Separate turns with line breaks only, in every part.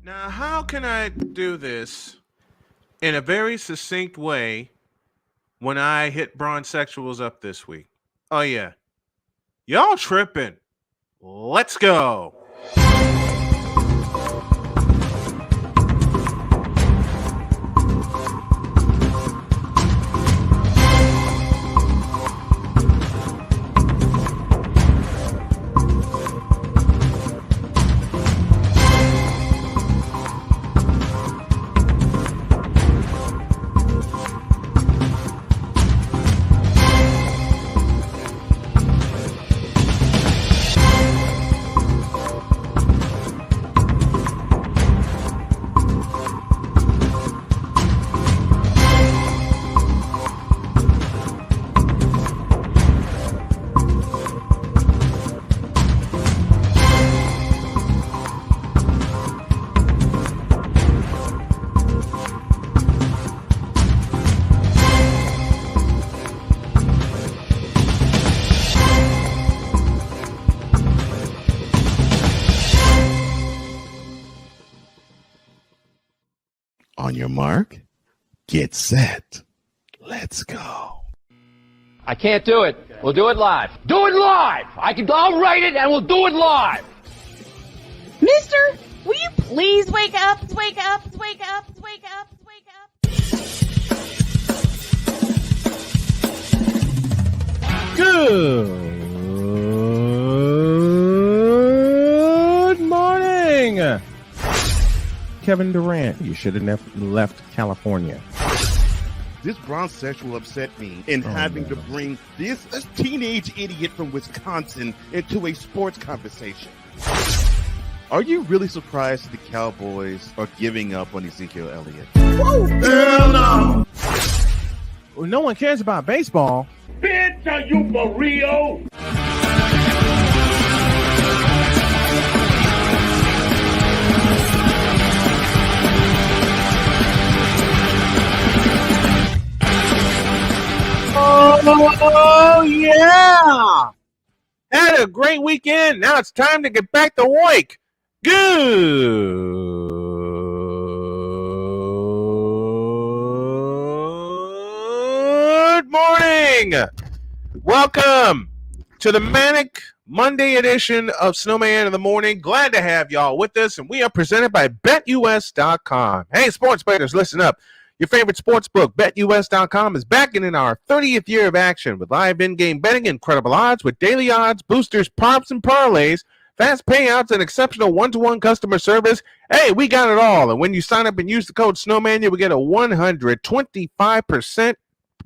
Now, how can I do this in a very succinct way when I hit Bronzexuals up this week? Oh, yeah. Y'all tripping. Let's go.
On your mark, get set. Let's go.
I can't do it. We'll do it live. Do it live! I'll write it and we'll do it live!
Mister, will you please wake up, wake up, wake up, wake up, wake up?
Good morning. Kevin Durant, you should have left California.
This Bronzexual upset me in having to bring this teenage idiot from Wisconsin into a sports conversation. Are you really surprised the Cowboys are giving up on Ezekiel Elliott?
Whoa. Hell no! Well, no one cares about baseball.
Bitch, are you for real?
Oh, yeah! Had a great weekend. Now it's time to get back to work. Good morning. Welcome to the Manic Monday edition of Snowman in the Morning. Glad to have y'all with us, and we are presented by BetUS.com. Hey, sports bettors, listen up. Your favorite sports book, BetUS.com, is back in our 30th year of action with live in-game betting, incredible odds with daily odds, boosters, props, and parlays, fast payouts, and exceptional one-to-one customer service. Hey, we got it all. And when you sign up and use the code Snowman, you will get a 125%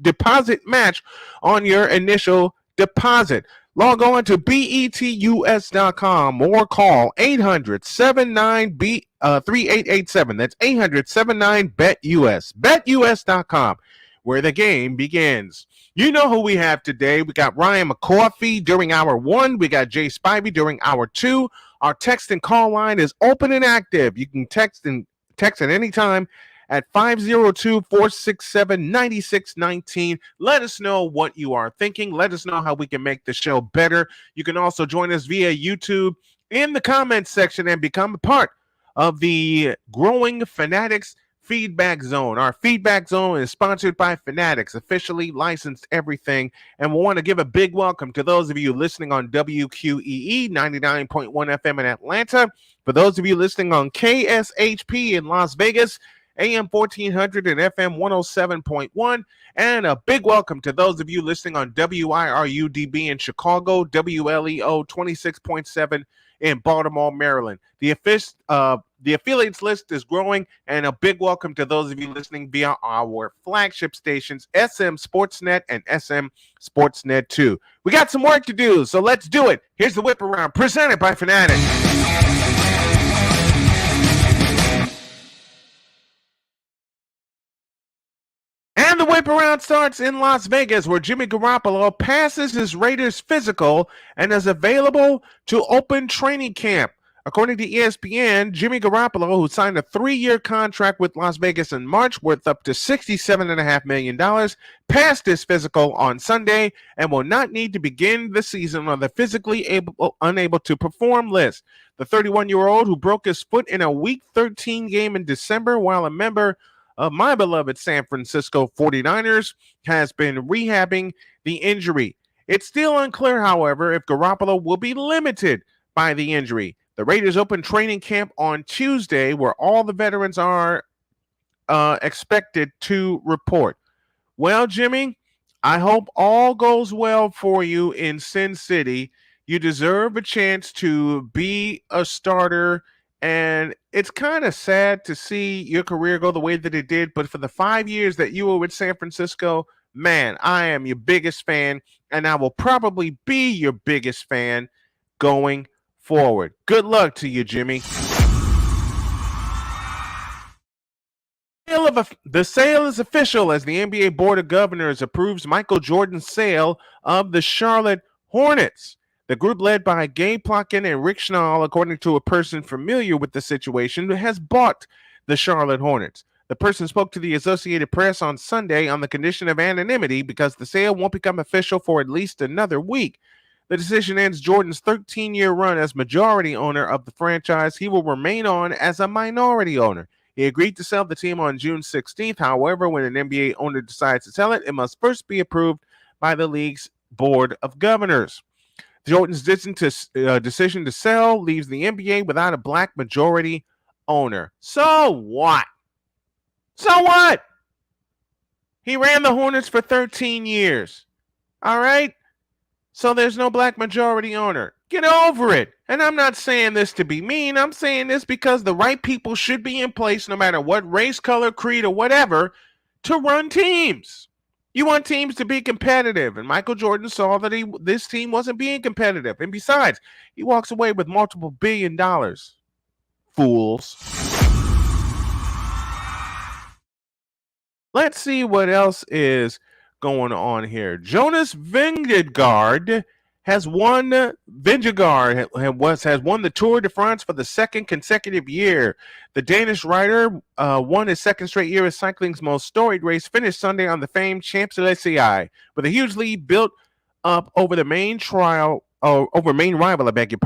deposit match on your initial deposit. Log on to betus.com or call 800-79-3887. That's 800-79-BET-US. BetUS.com, where the game begins. You know who we have today. We got Ryan McCoffey during hour 1. We got Jay Spivey during hour 2. Our text and call line is open and active. You can text at any time at 502-467-9619. Let us know what you are thinking. Let us know how we can make the show better. You can also join us via YouTube in the comments section and become a part of the growing Fanatics Feedback Zone. Our Feedback Zone is sponsored by Fanatics, officially licensed everything. And we want to give a big welcome to those of you listening on WQEE 99.1 FM in Atlanta. For those of you listening on KSHP in Las Vegas, AM 1400 and FM 107.1, and a big welcome to those of you listening on WIRUDB in Chicago, WLEO 26.7 in Baltimore, Maryland. The affiliates list is growing, and a big welcome to those of you listening via our flagship stations, SM Sportsnet and SM Sportsnet 2. We got some work to do, so let's do it. Here's the Whip Around, presented by Fanatics. And the whip around starts in Las Vegas, where Jimmy Garoppolo passes his Raiders physical and is available to open training camp. According to ESPN, Jimmy Garoppolo, who signed a 3-year contract with Las Vegas in March worth up to $67.5 million, passed his physical on Sunday and will not need to begin the season on the physically unable to perform list. The 31-year-old, who broke his foot in a Week 13 game in December while a member of my beloved San Francisco 49ers, has been rehabbing the injury. It's still unclear, however, if Garoppolo will be limited by the injury. The Raiders opened training camp on Tuesday, where all the veterans are expected to report. Well, Jimmy, I hope all goes well for you in Sin City. You deserve a chance to be a starter, and it's kind of sad to see your career go the way that it did, but for the 5 years that you were with San Francisco, man, I am your biggest fan, and I will probably be your biggest fan going forward. Good luck to you, Jimmy. The sale is official as the NBA Board of Governors approves Michael Jordan's sale of the Charlotte Hornets. The group, led by Gabe Plotkin and Rick Schnall, according to a person familiar with the situation, has bought the Charlotte Hornets. The person spoke to the Associated Press on Sunday on the condition of anonymity because the sale won't become official for at least another week. The decision ends Jordan's 13-year run as majority owner of the franchise. He will remain on as a minority owner. He agreed to sell the team on June 16th. However, when an NBA owner decides to sell it, it must first be approved by the league's Board of Governors. Jordan's decision to sell leaves the NBA without a black majority owner. So what? So what? He ran the Hornets for 13 years. All right? So there's no black majority owner. Get over it. And I'm not saying this to be mean. I'm saying this because the right people should be in place, no matter what race, color, creed, or whatever, to run teams. You want teams to be competitive. And Michael Jordan saw that this team wasn't being competitive. And besides, he walks away with multiple $1 billion. Fools. Let's see what else is going on here. Jonas Vingegaard has won the Tour de France for the second consecutive year. The Danish rider won his second straight year as cycling's most storied race, finished Sunday on the famed Champs-Élysées with a huge lead built up over the main rival, Tadej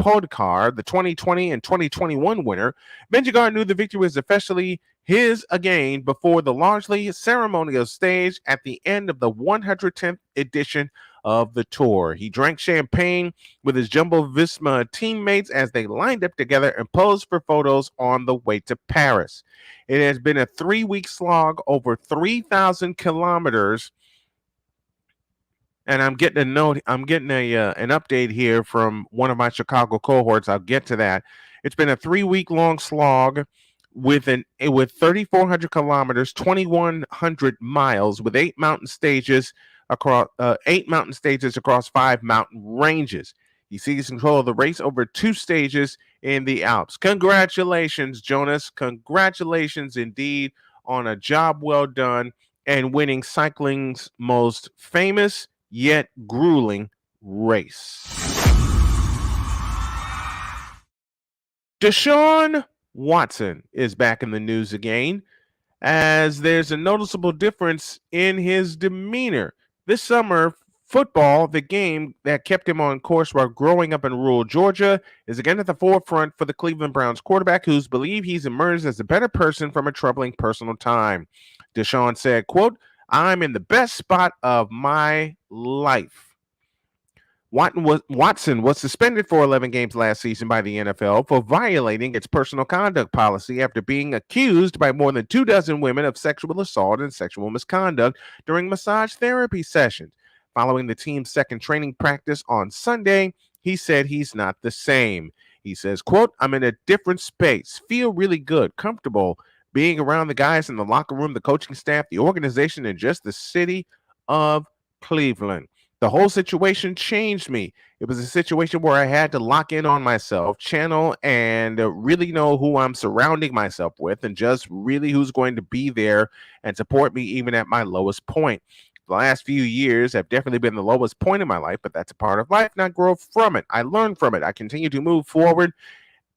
Pogačar, the 2020 and 2021 winner. Vingegaard knew the victory was officially his again before the largely ceremonial stage at the end of the 110th edition of the Tour. He drank champagne with his Jumbo-Visma teammates as they lined up together and posed for photos on the way to Paris. It has been a 3-week slog over 3,000 kilometers. And I'm getting an update here from one of my Chicago cohorts. I'll get to that. It's been a 3-week long slog with 3,400 kilometers, 2,100 miles, with 8 mountain stages across 5 mountain ranges. He seized control of the race over 2 stages in the Alps. Congratulations, Jonas. Congratulations indeed on a job well done and winning cycling's most famous yet grueling race. Deshaun Watson is back in the news again, as there's a noticeable difference in his demeanor. This summer, football, the game that kept him on course while growing up in rural Georgia, is again at the forefront for the Cleveland Browns quarterback, who's believed he's emerged as a better person from a troubling personal time. Deshaun said, quote, "I'm in the best spot of my life." Watson was suspended for 11 games last season by the NFL for violating its personal conduct policy after being accused by more than 24 women of sexual assault and sexual misconduct during massage therapy sessions. Following the team's second training practice on Sunday, he said he's not the same. He says, quote, "I'm in a different space, feel really good, comfortable being around the guys in the locker room, the coaching staff, the organization, and just the city of Cleveland. The whole situation changed me. It was a situation where I had to lock in on myself, channel, and really know who I'm surrounding myself with, and just really who's going to be there and support me even at my lowest point. The last few years have definitely been the lowest point in my life, but that's a part of life, and I grow from it. I learn from it. I continue to move forward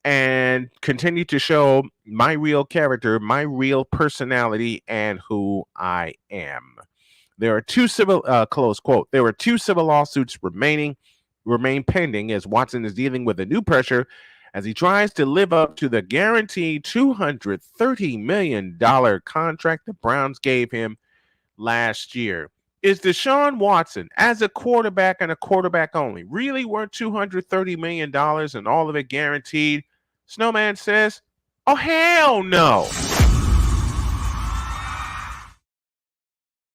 and continue to show my real character, my real personality, and who I am. There are two civil, close quote, there are two civil lawsuits remain pending as Watson is dealing with a new pressure as he tries to live up to the guaranteed $230 million contract the Browns gave him last year. Is Deshaun Watson, as a quarterback and a quarterback only, really worth $230 million and all of it guaranteed? Snowman says, oh, hell no.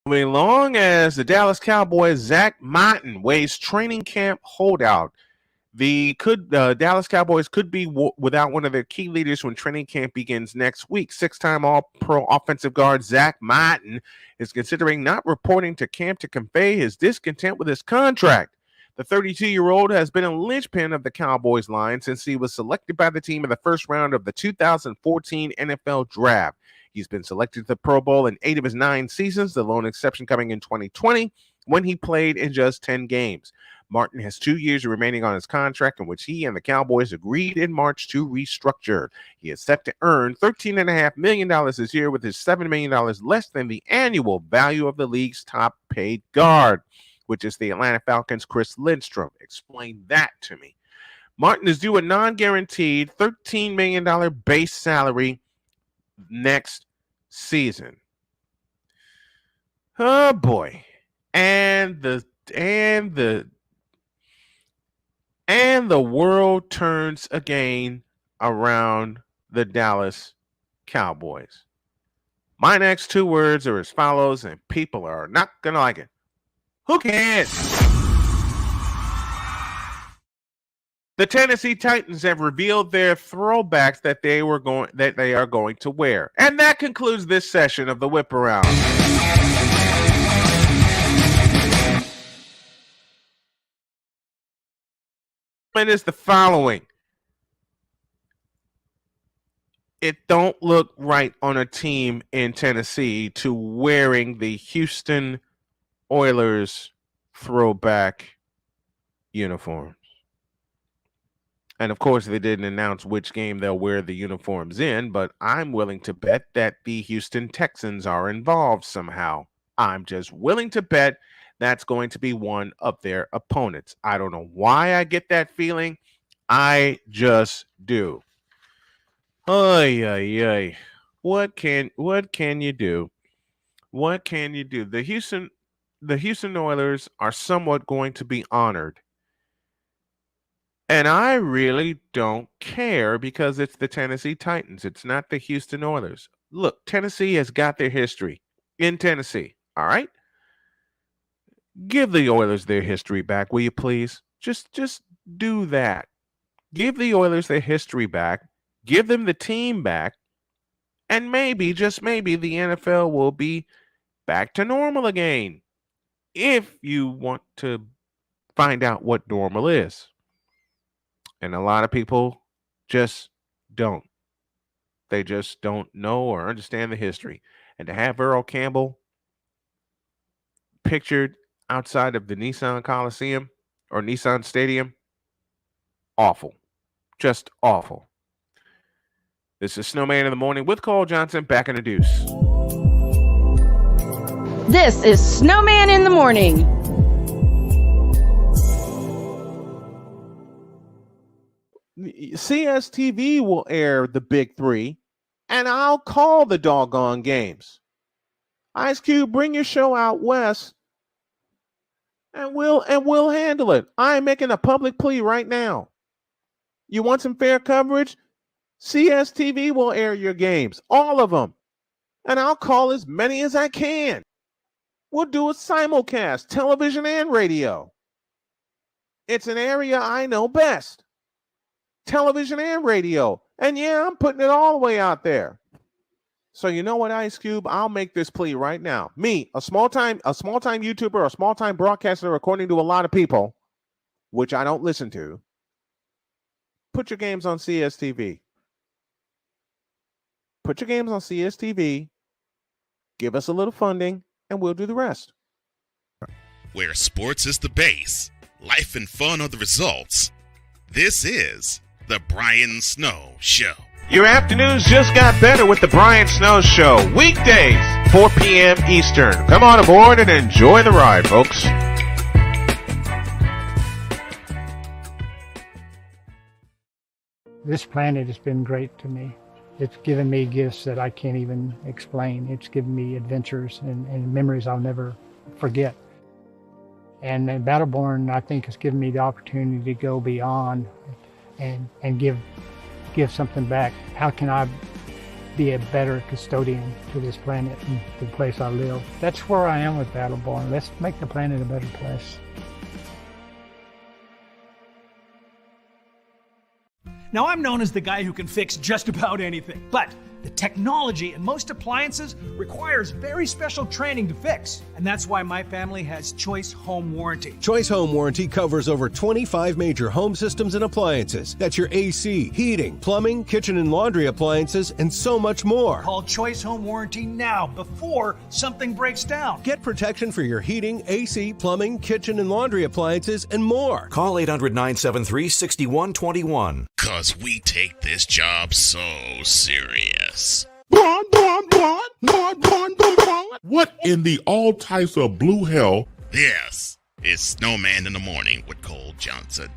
Moving along, as the Dallas Cowboys Zack Martin weighs training camp holdout. The Dallas Cowboys could be without one of their key leaders when training camp begins next week. Six-time All-Pro offensive guard Zack Martin is considering not reporting to camp to convey his discontent with his contract. The 32-year-old has been a linchpin of the Cowboys line since he was selected by the team in the first round of the 2014 NFL Draft. He's been selected to the Pro Bowl in 8 of his 9 seasons, the lone exception coming in 2020 when he played in just 10 games. Martin has 2 years remaining on his contract, in which he and the Cowboys agreed in March to restructure. He is set to earn $13.5 million this year, with his $7 million less than the annual value of the league's top-paid guard, which is the Atlanta Falcons' Chris Lindstrom. Explain that to me. Martin is due a non-guaranteed $13 million base salary next season. Oh boy. And the world turns again around the Dallas Cowboys. My next 2 words are as follows, and people are not gonna like it. Who cares? The Tennessee Titans have revealed their throwbacks that they are going to wear. And that concludes this session of the Whip Around. It is the following. It don't look right on a team in Tennessee to wearing the Houston Oilers throwback uniforms. And of course, they didn't announce which game they'll wear the uniforms in, but I'm willing to bet that the Houston Texans are involved somehow. I'm just willing to bet that's going to be one of their opponents. I don't know why I get that feeling. I just do. Ay, ay, ay. What can you do? What can you do? The Houston Oilers are somewhat going to be honored. And I really don't care because it's the Tennessee Titans. It's not the Houston Oilers. Look, Tennessee has got their history in Tennessee. All right? Give the Oilers their history back, will you please? Just do that. Give the Oilers their history back. Give them the team back. And maybe, just maybe, the NFL will be back to normal again. If you want to find out what normal is. And a lot of people just don't. They just don't know or understand the history. And to have Earl Campbell pictured outside of the Nissan Coliseum or Nissan Stadium, awful. Just awful. This is Snowman in the Morning with Cole Johnson, back in the deuce.
This is Snowman in the Morning.
CSTV will air the Big Three, and I'll call the doggone games. Ice Cube, bring your show out west, and we'll handle it. I'm making a public plea right now. You want some fair coverage? CSTV will air your games, all of them, and I'll call as many as I can. We'll do a simulcast, television and radio. It's an area I know best. Television and radio. And yeah, I'm putting it all the way out there. So you know what, Ice Cube? I'll make this plea right now. Me, a small-time YouTuber, a small-time broadcaster, according to a lot of people, which I don't listen to, put your games on CSTV. Put your games on CSTV. Give us a little funding, and we'll do the rest.
where sports is the base, life and fun are the results. This is the Brian Snow Show.
Your afternoons just got better with the Brian Snow Show. Weekdays, 4 p.m. Eastern. Come on aboard and enjoy the ride, folks.
This planet has been great to me. It's given me gifts that I can't even explain. It's given me adventures and memories I'll never forget. And Battleborn, I think, has given me the opportunity to go beyond and give something back. How can I be a better custodian to this planet and the place I live? That's where I am with Battleborn. Let's make the planet a better place.
Now, I'm known as the guy who can fix just about anything, but the technology in most appliances requires very special training to fix. And that's why my family has Choice Home Warranty.
Choice Home Warranty covers over 25 major home systems and appliances. That's your AC, heating, plumbing, kitchen and laundry appliances, and so much more.
Call Choice Home Warranty now before something breaks down.
Get protection for your heating, AC, plumbing, kitchen and laundry appliances, and more.
Call 800-973-6121.
'Cause we take this job so serious.
What in the all types of blue hell?
This is Snowman in the Morning with Cole Johnson.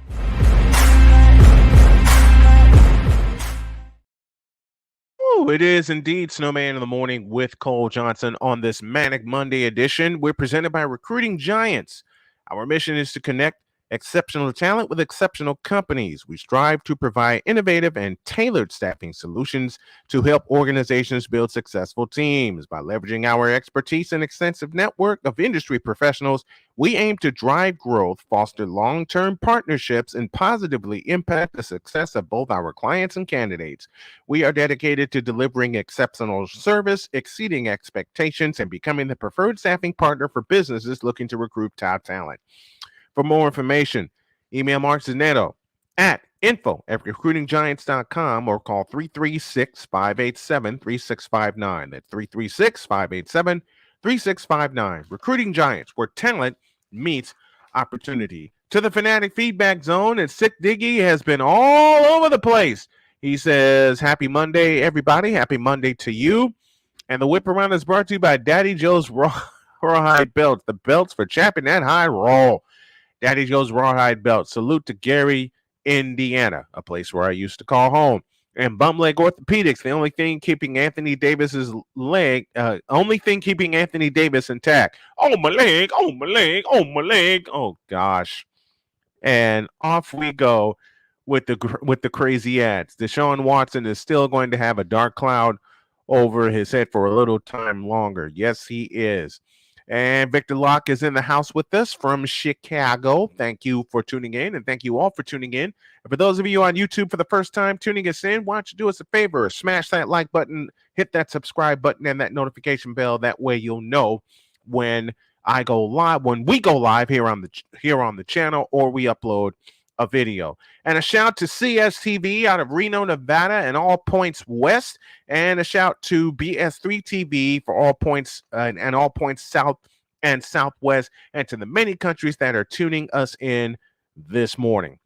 Oh, it is indeed Snowman in the Morning with Cole Johnson on this Manic Monday edition. We're presented by Recruiting Giants. Our mission is to connect exceptional talent with exceptional companies. We strive to provide innovative and tailored staffing solutions to help organizations build successful teams. By leveraging our expertise and extensive network of industry professionals, we aim to drive growth, foster long-term partnerships, and positively impact the success of both our clients and candidates. We are dedicated to delivering exceptional service, exceeding expectations, and becoming the preferred staffing partner for businesses looking to recruit top talent. For more information, email Mark Zanetto at info@recruitinggiants.com or call 336-587-3659. That's 336-587-3659. Recruiting Giants, where talent meets opportunity. To the Fanatic Feedback Zone, and Sick Diggy has been all over the place. He says, happy Monday, everybody. Happy Monday to you. And the Whip Around is brought to you by Daddy Joe's Rawhide Belts, the belts for chapping that high roll. Daddy Joe's Rawhide Belt. Salute to Gary, Indiana, a place where I used to call home. And Bum Leg Orthopedics, the only thing keeping Anthony Davis's leg, keeping Anthony Davis intact. Oh, my leg, oh, my leg, oh, my leg. Oh, gosh. And off we go with the crazy ads. Deshaun Watson is still going to have a dark cloud over his head for a little time longer. Yes, he is. And Victor Locke is in the house with us from Chicago. Thank you for tuning in, and thank you all for tuning in. And for those of you on YouTube for the first time tuning us in, why don't you do us a favor? Smash that like button, hit that subscribe button, and that notification bell. That way you'll know when I go live, when we go live here on the channel, or we upload a video. And a shout to CSTV out of Reno, Nevada, and All Points West, and a shout to BS3 TV for All Points and All Points South and Southwest, and to the many countries that are tuning us in this morning.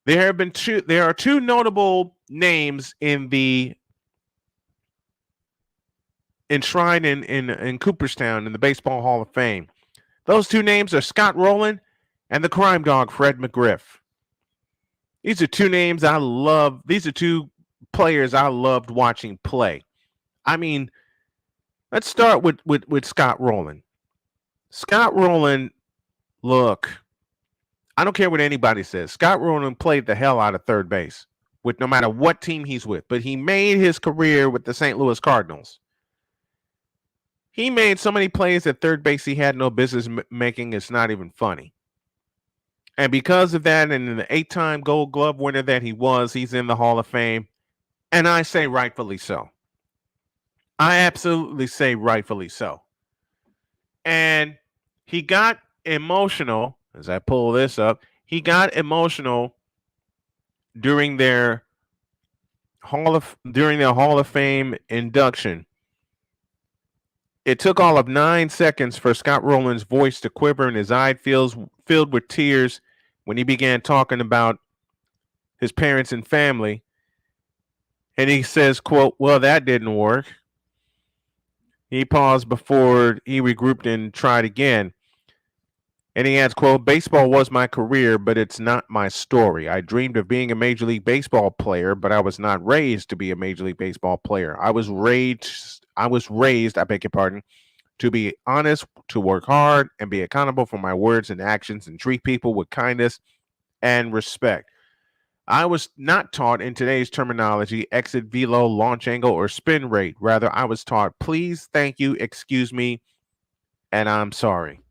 There are two notable names in the enshrined in Cooperstown in the Baseball Hall of Fame. Those two names are Scott Rolen and the crime dog Fred McGriff. These are two names I love. These are two players I loved watching play. I mean, let's start with Scott Rolen. Scott Rolen, look, I don't care what anybody says. Scott Rolen played the hell out of third base with no matter what team he's with, but he made his career with the St. Louis Cardinals. He made so many plays at third base he had no business making. It's not even funny. And because of that, and the 8-time Gold Glove winner that he was, he's in the Hall of Fame. And I say rightfully so. I absolutely say rightfully so. And he got emotional, as I pull this up, he got emotional during their Hall of Fame induction. It took all of 9 seconds for Scott Rolen's voice to quiver and his eye filled with tears when he began talking about his parents and family. And he says, quote, "Well, that didn't work." He paused before he regrouped and tried again. And he adds, quote, "Baseball was my career, but it's not my story. I dreamed of being a Major League Baseball player, but I was not raised to be a Major League Baseball player. I was raised, I beg your pardon, to be honest, to work hard, and be accountable for my words and actions, and treat people with kindness and respect. I was not taught in today's terminology exit velo, launch angle, or spin rate. Rather, I was taught please, thank you, excuse me, and I'm sorry."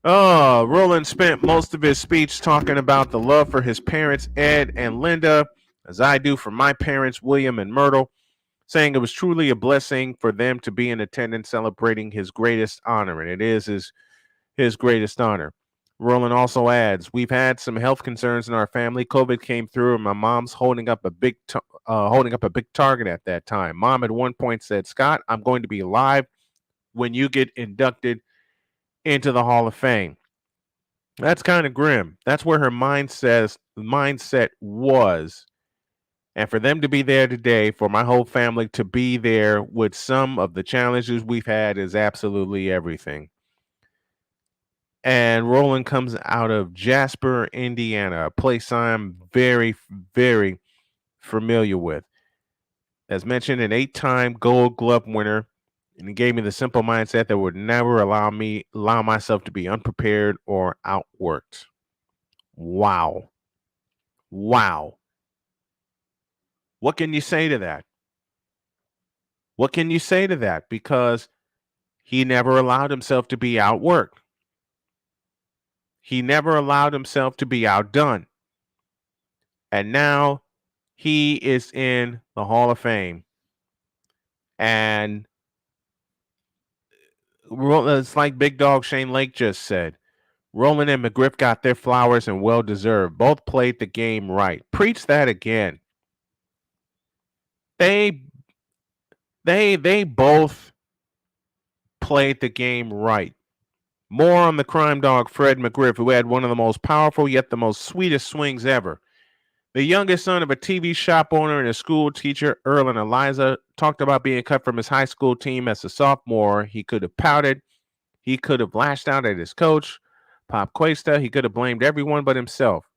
Oh, Rolen spent most of his speech talking about the love for his parents, Ed and Linda, as I do for my parents, William and Myrtle, saying it was truly a blessing for them to be in attendance celebrating his greatest honor, and it is his greatest honor. Rolen also adds, "We've had some health concerns in our family. COVID came through, and my mom's holding up a big target at that time. Mom at one point said, 'Scott, I'm going to be alive when you get inducted into the Hall of Fame.'" That's kind of grim. That's where her mindset was. And for them to be there today, for my whole family to be there with some of the challenges we've had is absolutely everything. And Rolen comes out of Jasper, Indiana, a place I'm very, very familiar with. As mentioned, an 8-time Gold Glove winner, and he gave me the simple mindset that would never allow myself to be unprepared or outworked. Wow. Wow. What can you say to that? What can you say to that? Because he never allowed himself to be outworked. He never allowed himself to be outdone. And now he is in the Hall of Fame. And it's like Big Dog Shane Lake just said. Rolen and McGriff got their flowers and well deserved. Both played the game right. Preach that again. They both played the game right. More on the crime dog Fred McGriff, who had one of the most powerful yet the most sweetest swings ever. The youngest son of a TV shop owner and a school teacher, Earl and Eliza, talked about being cut from his high school team as a sophomore. He could have pouted. He could have lashed out at his coach, Pop Cuesta. He could have blamed everyone but himself.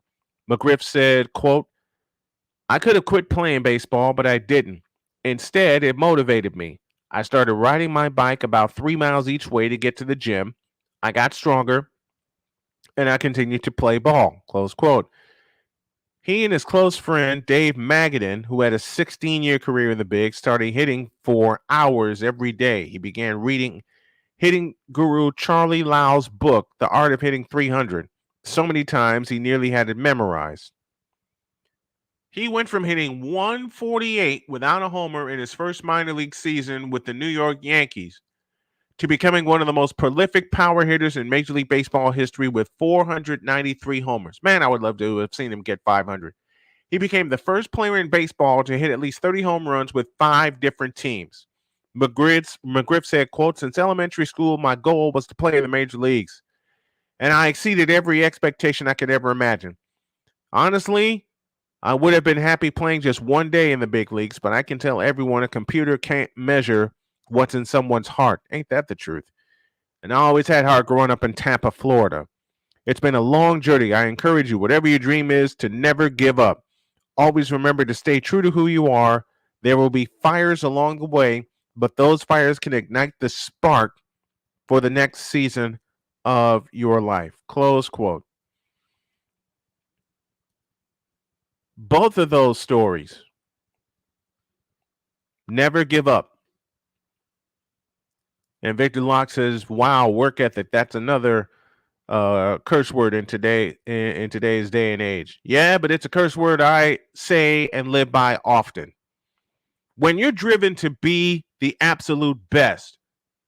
McGriff said, quote, "I could have quit playing baseball, but I didn't. Instead, it motivated me. I started riding my bike about 3 miles each way to get to the gym. I got stronger, and I continued to play ball," close quote. He and his close friend, Dave Magadan, who had a 16-year career in the Bigs, started hitting for hours every day. He began reading hitting guru Charlie Lau's book, The Art of Hitting 300, so many times he nearly had it memorized. He went from hitting 148 without a homer in his first minor league season with the New York Yankees to becoming one of the most prolific power hitters in Major League Baseball history with 493 homers. Man, I would love to have seen him get 500. He became the first player in baseball to hit at least 30 home runs with 5 different teams. McGriff said, quote, "Since elementary school, my goal was to play in the major leagues, and I exceeded every expectation I could ever imagine. Honestly, I would have been happy playing just one day in the big leagues, but I can tell everyone a computer can't measure what's in someone's heart. Ain't that the truth? And I always had heart growing up in Tampa, Florida. It's been a long journey. I encourage you, whatever your dream is, to never give up. Always remember to stay true to who you are. There will be fires along the way, but those fires can ignite the spark for the next season of your life." Close quote. Both of those stories. Never give up. And Victor Locke says, "Wow, work ethic. That's another curse word in today's day and age." Yeah, but it's a curse word I say and live by often. When you're driven to be the absolute best,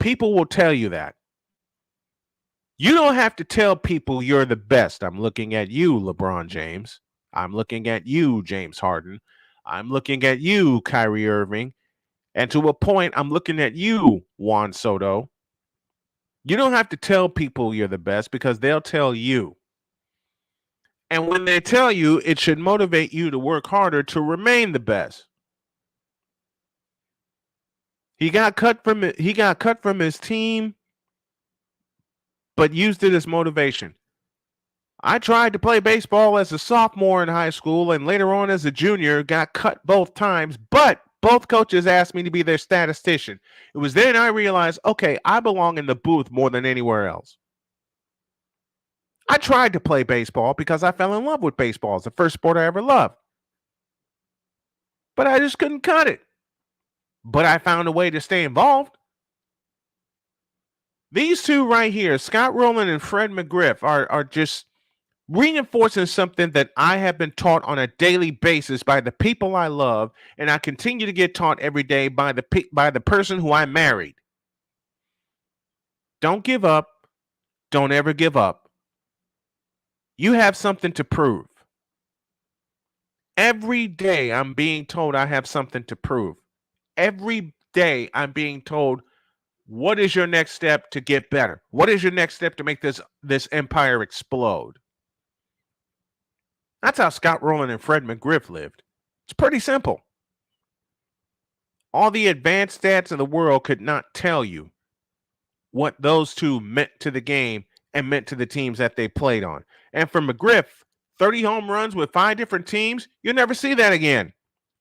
people will tell you that. You don't have to tell people you're the best. I'm looking at you, LeBron James. I'm looking at you, James Harden. I'm looking at you, Kyrie Irving. And to a point, I'm looking at you, Juan Soto. You don't have to tell people you're the best because they'll tell you. And when they tell you, it should motivate you to work harder to remain the best. He got cut from his team, but used it as motivation. I tried to play baseball as a sophomore in high school and later on as a junior, got cut both times, but both coaches asked me to be their statistician. It was then I realized, okay, I belong in the booth more than anywhere else. I tried to play baseball because I fell in love with baseball. It's the first sport I ever loved. But I just couldn't cut it. But I found a way to stay involved. These two right here, Scott Rolen and Fred McGriff, are just reinforcing something that I have been taught on a daily basis by the people I love, and I continue to get taught every day by the person who I married. Don't give up. Don't ever give up. You have something to prove. Every day I'm being told I have something to prove. Every day I'm being told, what is your next step to get better? What is your next step to make this empire explode? That's how Scott Rolen and Fred McGriff lived. It's pretty simple. All the advanced stats in the world could not tell you what those two meant to the game and meant to the teams that they played on. And for McGriff, 30 home runs with 5 different teams, you'll never see that again.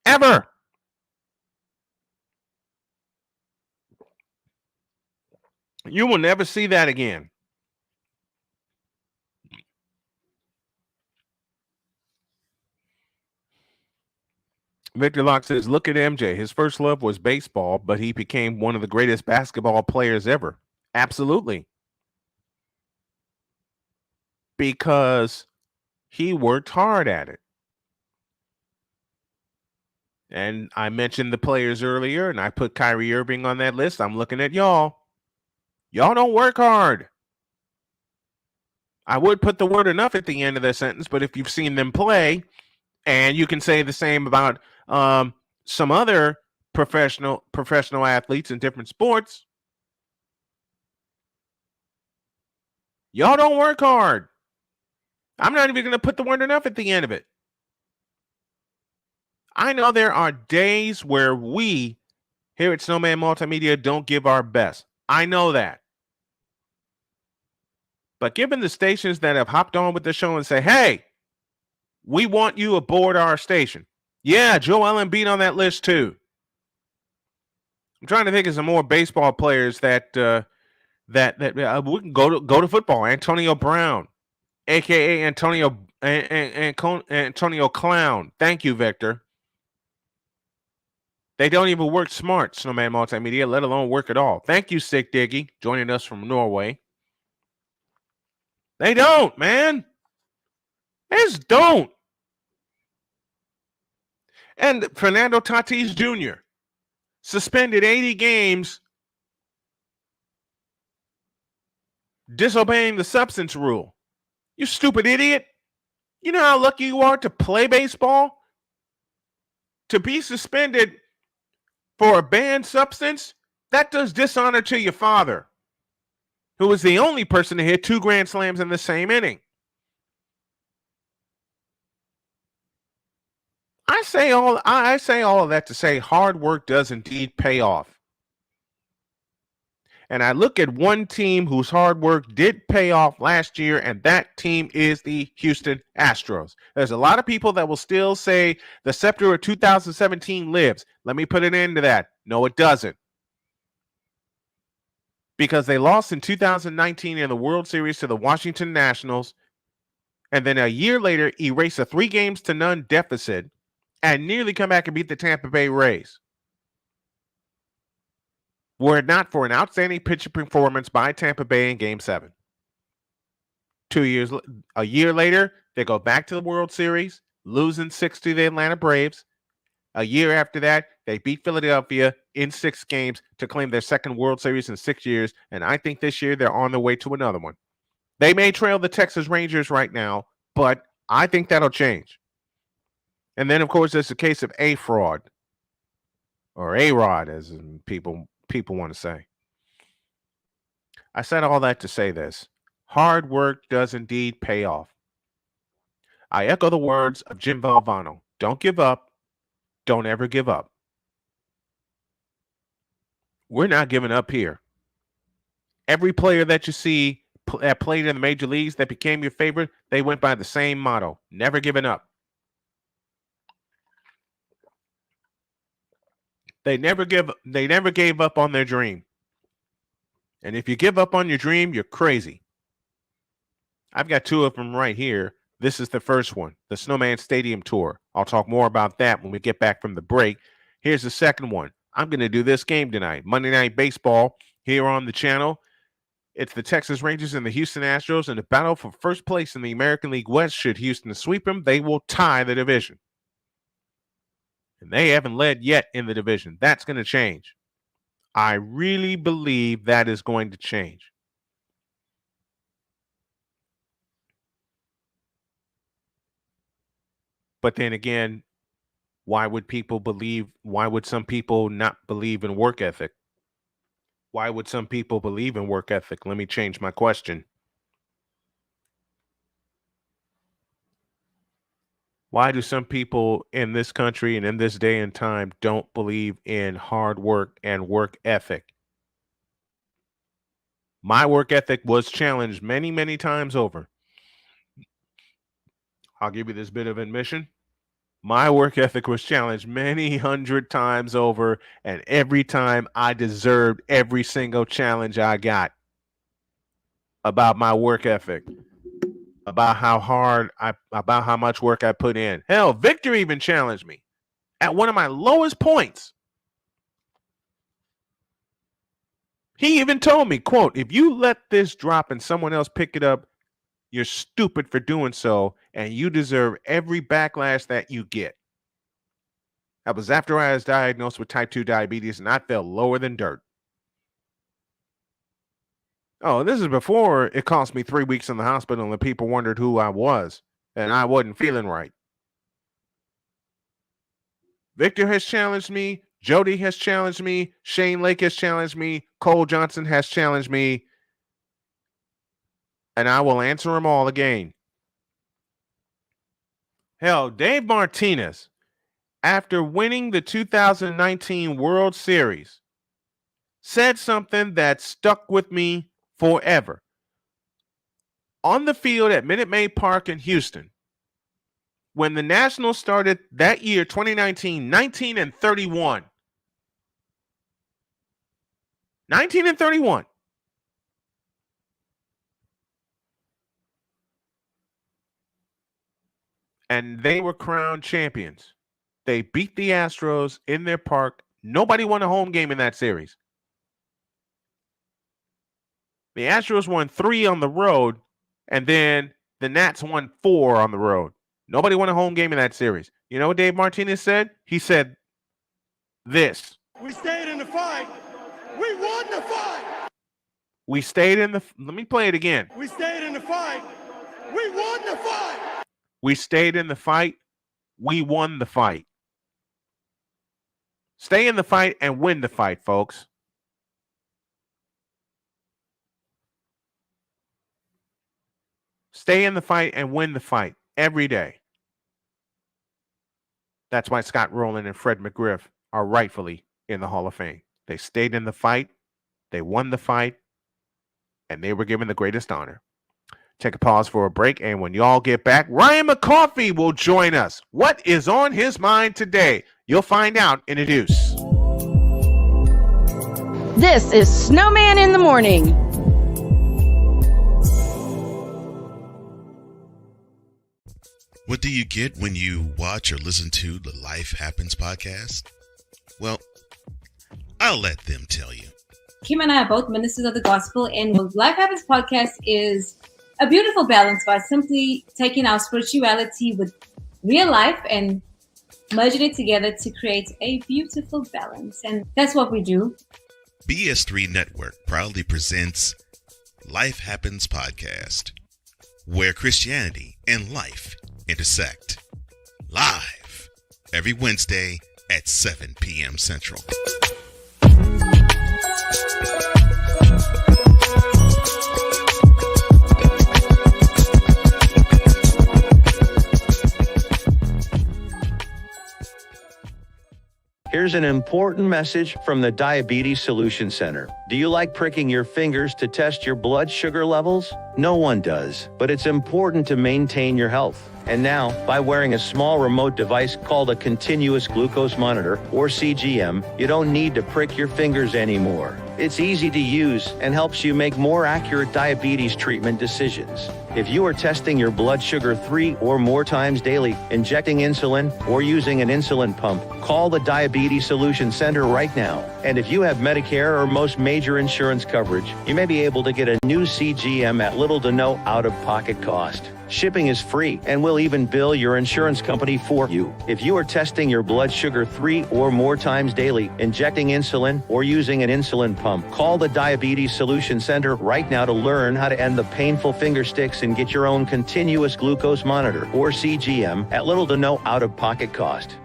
Ever. You will never see that again. Victor Locke says, look at MJ. His first love was baseball, but he became one of the greatest basketball players ever. Absolutely. Because he worked hard at it. And I mentioned the players earlier, and I put Kyrie Irving on that list. I'm looking at y'all. Y'all don't work hard. I would put the word enough at the end of the sentence, but if you've seen them play, and you can say the same about some other professional athletes in different sports, y'all don't work hard. I'm not even going to put the word enough at the end of it. I know there are days where we here at Snowman Multimedia don't give our best. I know that. But given the stations that have hopped on with the show and say, hey, we want you aboard our station. Yeah, Joel Embiid on that list too. I'm trying to think of some more baseball players that we can go to football. Antonio Brown, aka Antonio Clown. Thank you, Victor. They don't even work smart, Snowman Multimedia, let alone work at all. Thank you, Sick Diggy, joining us from Norway. They don't, man. They just don't. And Fernando Tatis Jr. suspended 80 games disobeying the substance rule. You stupid idiot. You know how lucky you are to play baseball? To be suspended for a banned substance? That does dishonor to your father, who was the only person to hit 2 grand slams in the same inning. I say all of that to say hard work does indeed pay off. And I look at one team whose hard work did pay off last year, and that team is the Houston Astros. There's a lot of people that will still say the scepter of 2017 lives. Let me put an end to that. No, it doesn't. Because they lost in 2019 in the World Series to the Washington Nationals, and then a year later erased a 3-0 deficit and nearly come back and beat the Tampa Bay Rays. Were it not for an outstanding pitching performance by Tampa Bay in Game 7. A year later, they go back to the World Series, losing 6 to the Atlanta Braves. A year after that, they beat Philadelphia in 6 games to claim their second World Series in 6 years, and I think this year they're on their way to another one. They may trail the Texas Rangers right now, but I think that'll change. And then, of course, there's the case of A-Fraud. or A-Rod, as people want to say. I said all that to say this. Hard work does indeed pay off. I echo the words of Jim Valvano. Don't give up. Don't ever give up. We're not giving up here. Every player that you see that played in the major leagues that became your favorite, they went by the same motto: never giving up. They never gave up on their dream. And if you give up on your dream, you're crazy. I've got two of them right here. This is the first one, the Snowman Stadium Tour. I'll talk more about that when we get back from the break. Here's the second one. I'm going to do this game tonight, Monday Night Baseball, here on the channel. It's the Texas Rangers and the Houston Astros in the battle for first place in the American League West. Should Houston sweep them, they will tie the division. And they haven't led yet in the division. That's going to change. I really believe that is going to change. But then again, why would some people not believe in work ethic? Why would some people believe in work ethic? Let me change my question. Why do some people in this country and in this day and time don't believe in hard work and work ethic? My work ethic was challenged many, many times over. I'll give you this bit of admission. My work ethic was challenged many hundred times over, and every time I deserved every single challenge I got about my work ethic, about how much work I put in. Hell, Victor even challenged me at one of my lowest points. He even told me, quote, "If you let this drop and someone else pick it up, you're stupid for doing so, and you deserve every backlash that you get." That was after I was diagnosed with type 2 diabetes, and I felt lower than dirt. Oh, this is before it cost me 3 weeks in the hospital, and the people wondered who I was, and I wasn't feeling right. Victor has challenged me. Jody has challenged me. Shane Lake has challenged me. Cole Johnson has challenged me. And I will answer them all again. Hell, Dave Martinez, after winning the 2019 World Series, said something that stuck with me forever. On the field at Minute Maid Park in Houston, when the Nationals started that year, 2019, 19-31. 19-31. And they were crowned champions. They beat the Astros in their park. Nobody won a home game in that series. The Astros won 3 on the road, and then the Nats won 4 on the road. Nobody won a home game in that series. You know what Dave Martinez said? He said this.
We stayed in the fight. We won the fight.
We stayed in the... Let me play it again.
We stayed in the fight. We won the fight.
We stayed in the fight. We won the fight. Stay in the fight and win the fight, folks. Stay in the fight and win the fight every day. That's why Scott Rolen and Fred McGriff are rightfully in the Hall of Fame. They stayed in the fight, they won the fight, and they were given the greatest honor. Take a pause for a break, and when y'all get back, Ryan McCoffey will join us. What is on his mind today? You'll find out in a deuce.
This is Snowman in the Morning.
What do you get when you watch or listen to the Life Happens podcast? Well, I'll let them tell you.
Kim and I are both ministers of the gospel, and what Life Happens podcast is a beautiful balance by simply taking our spirituality with real life and merging it together to create a beautiful balance. And that's what we do.
BS3 Network proudly presents Life Happens podcast, where Christianity and life intersect. Live every Wednesday at 7 p.m. Central.
Here's an important message from the Diabetes Solution Center. Do you like pricking your fingers to test your blood sugar levels? No one does, but it's important to maintain your health. And now, by wearing a small remote device called a continuous glucose monitor, or CGM, you don't need to prick your fingers anymore. It's easy to use and helps you make more accurate diabetes treatment decisions. If you are testing your blood sugar 3 or more times daily, injecting insulin, or using an insulin pump, call the Diabetes Solution Center right now. And if you have Medicare or most major insurance coverage, you may be able to get a new CGM at little to no out-of-pocket cost. Shipping is free, and we'll even bill your insurance company for you. If you are testing your blood sugar 3 or more times daily, injecting insulin, or using an insulin pump, call the Diabetes Solution Center right now to learn how to end the painful finger sticks and get your own continuous glucose monitor, or CGM, at little to no out-of-pocket cost.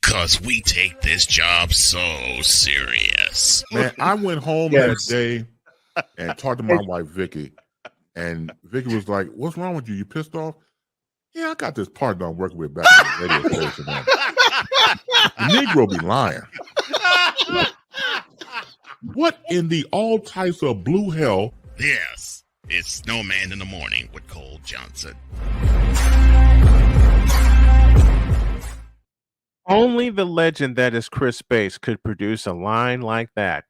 'Cause we take this job so serious.
Man, I went home that day and talked to my wife, Vicky. And Vicky was like, "What's wrong with you? You pissed off?" "Yeah, I got this partner I'm working with back in the radio station. The Negro be lying." What in the all types of blue hell?
Yes, it's Snowman in the Morning with Cole Johnson.
Only the legend that is Chris Bass could produce a line like that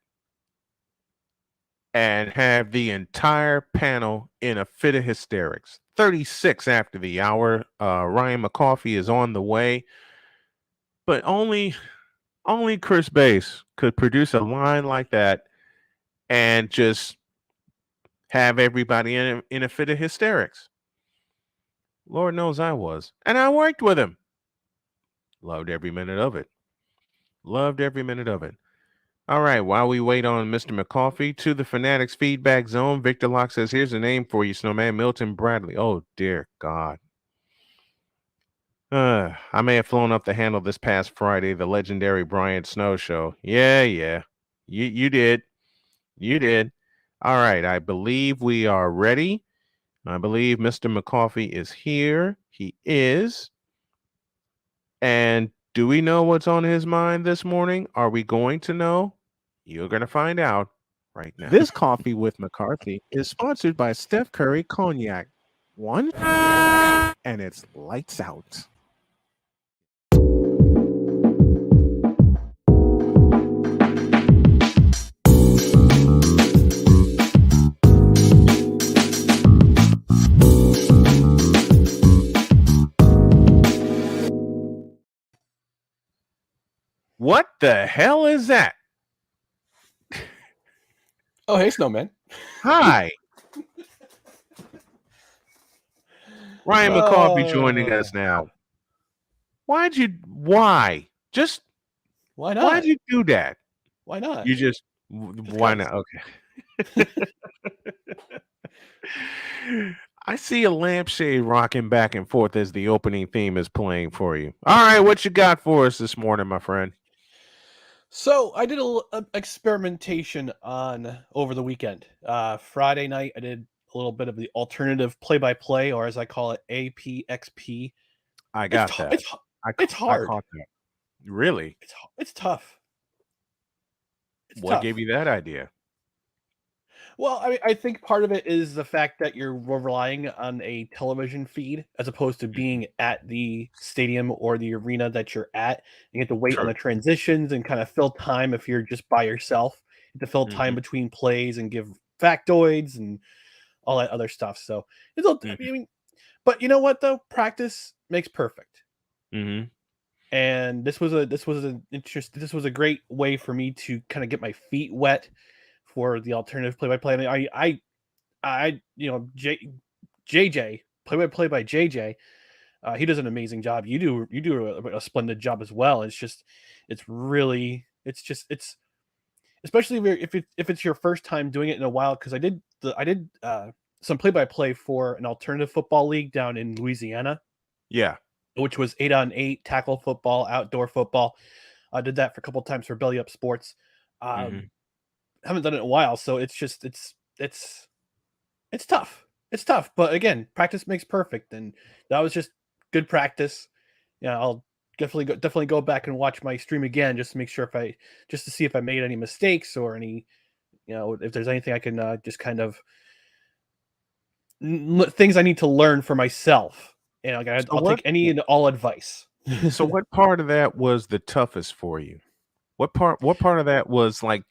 and have the entire panel in a fit of hysterics. 36 after the hour. Ryan McCoffey is on the way. But only Chris Bass could produce a line like that and just have everybody in a fit of hysterics. Lord knows I was. And I worked with him. Loved every minute of it. Loved every minute of it. All right, while we wait on Mr. McCoffey, to the Fanatics feedback zone, Victor Locke says, here's a name for you, Snowman, Milton Bradley. Oh, dear God. I may have flown up the handle this past Friday, the legendary Brian Snow show. Yeah. You did. You did. All right, I believe we are ready. I believe Mr. McCoffey is here. He is. And do we know what's on his mind this morning? Are we going to know? You're going to find out right now. This Coffee with McCarthy is sponsored by Steph Curry Cognac. One, and it's lights out. What the hell is that?
Oh, hey, Snowman.
Hi. Ryan McCoffey joining us now. Why? Just
why not?
Why'd you do that?
Why not?
You just why not? Okay. I see a lampshade rocking back and forth as the opening theme is playing for you. All right, what you got for us this morning, my friend?
So I did a experimentation over the weekend. Friday night, I did a little bit of the alternative play-by-play, or as I call it, APXP.
I got that.
It's hard.
I caught that. Really?
It's tough.
What
tough.
gave you that idea?
Well, I think part of it is the fact that you're relying on a television feed as opposed to being at the stadium or the arena that you're at. You have to wait on the transitions and kind of fill time if you're just by yourself. You have to fill time between plays and give factoids and all that other stuff. So it's I mean, but you know what though? Practice makes perfect.
Mm-hmm.
And this was a great way for me to kind of get my feet wet for the alternative play-by-play. I JJ play-by-play by JJ. He does an amazing job. You do a splendid job as well. It's especially if it's your first time doing it in a while. Because I did some play-by-play for an alternative football league down in Louisiana.
Yeah.
which was 8-on-8 tackle football, outdoor football. I did that for a couple of times for Belly Up Sports. Haven't done it in a while, so it's just it's tough. It's tough, but again, practice makes perfect, and that was just good practice. Yeah, I'll definitely go back and watch my stream again just to make sure to see if I made any mistakes or any, if there's anything I can just kind of things I need to learn for myself. I'll take any and all advice.
So what part of that was the toughest for you? What part of that was like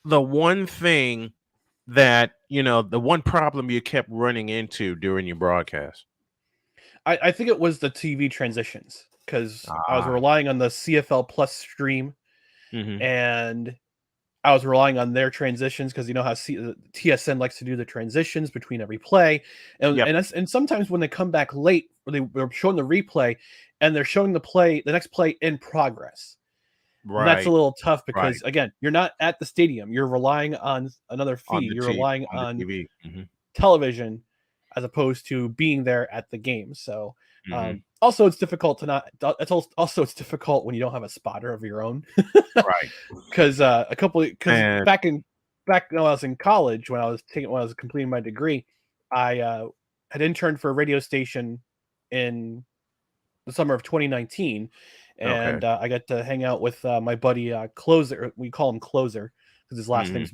the one thing that, the one problem you kept running into during your broadcast?
I think it was the TV transitions, because I was relying on the CFL Plus stream, and I was relying on their transitions, because you know how TSN likes to do the transitions between every play, and sometimes when they come back late, or they're showing the replay, and they're showing the next play in progress. Right. And that's a little tough because again, you're not at the stadium. You're relying on another feed. You're relying on TV. Television, as opposed to being there at the game. So also it's difficult it's difficult when you don't have a spotter of your own.
Right.
Because back when I was in college, when I was completing my degree, I had interned for a radio station in the summer of 2019. And I got to hang out with my buddy Closer. We call him Closer because his last name's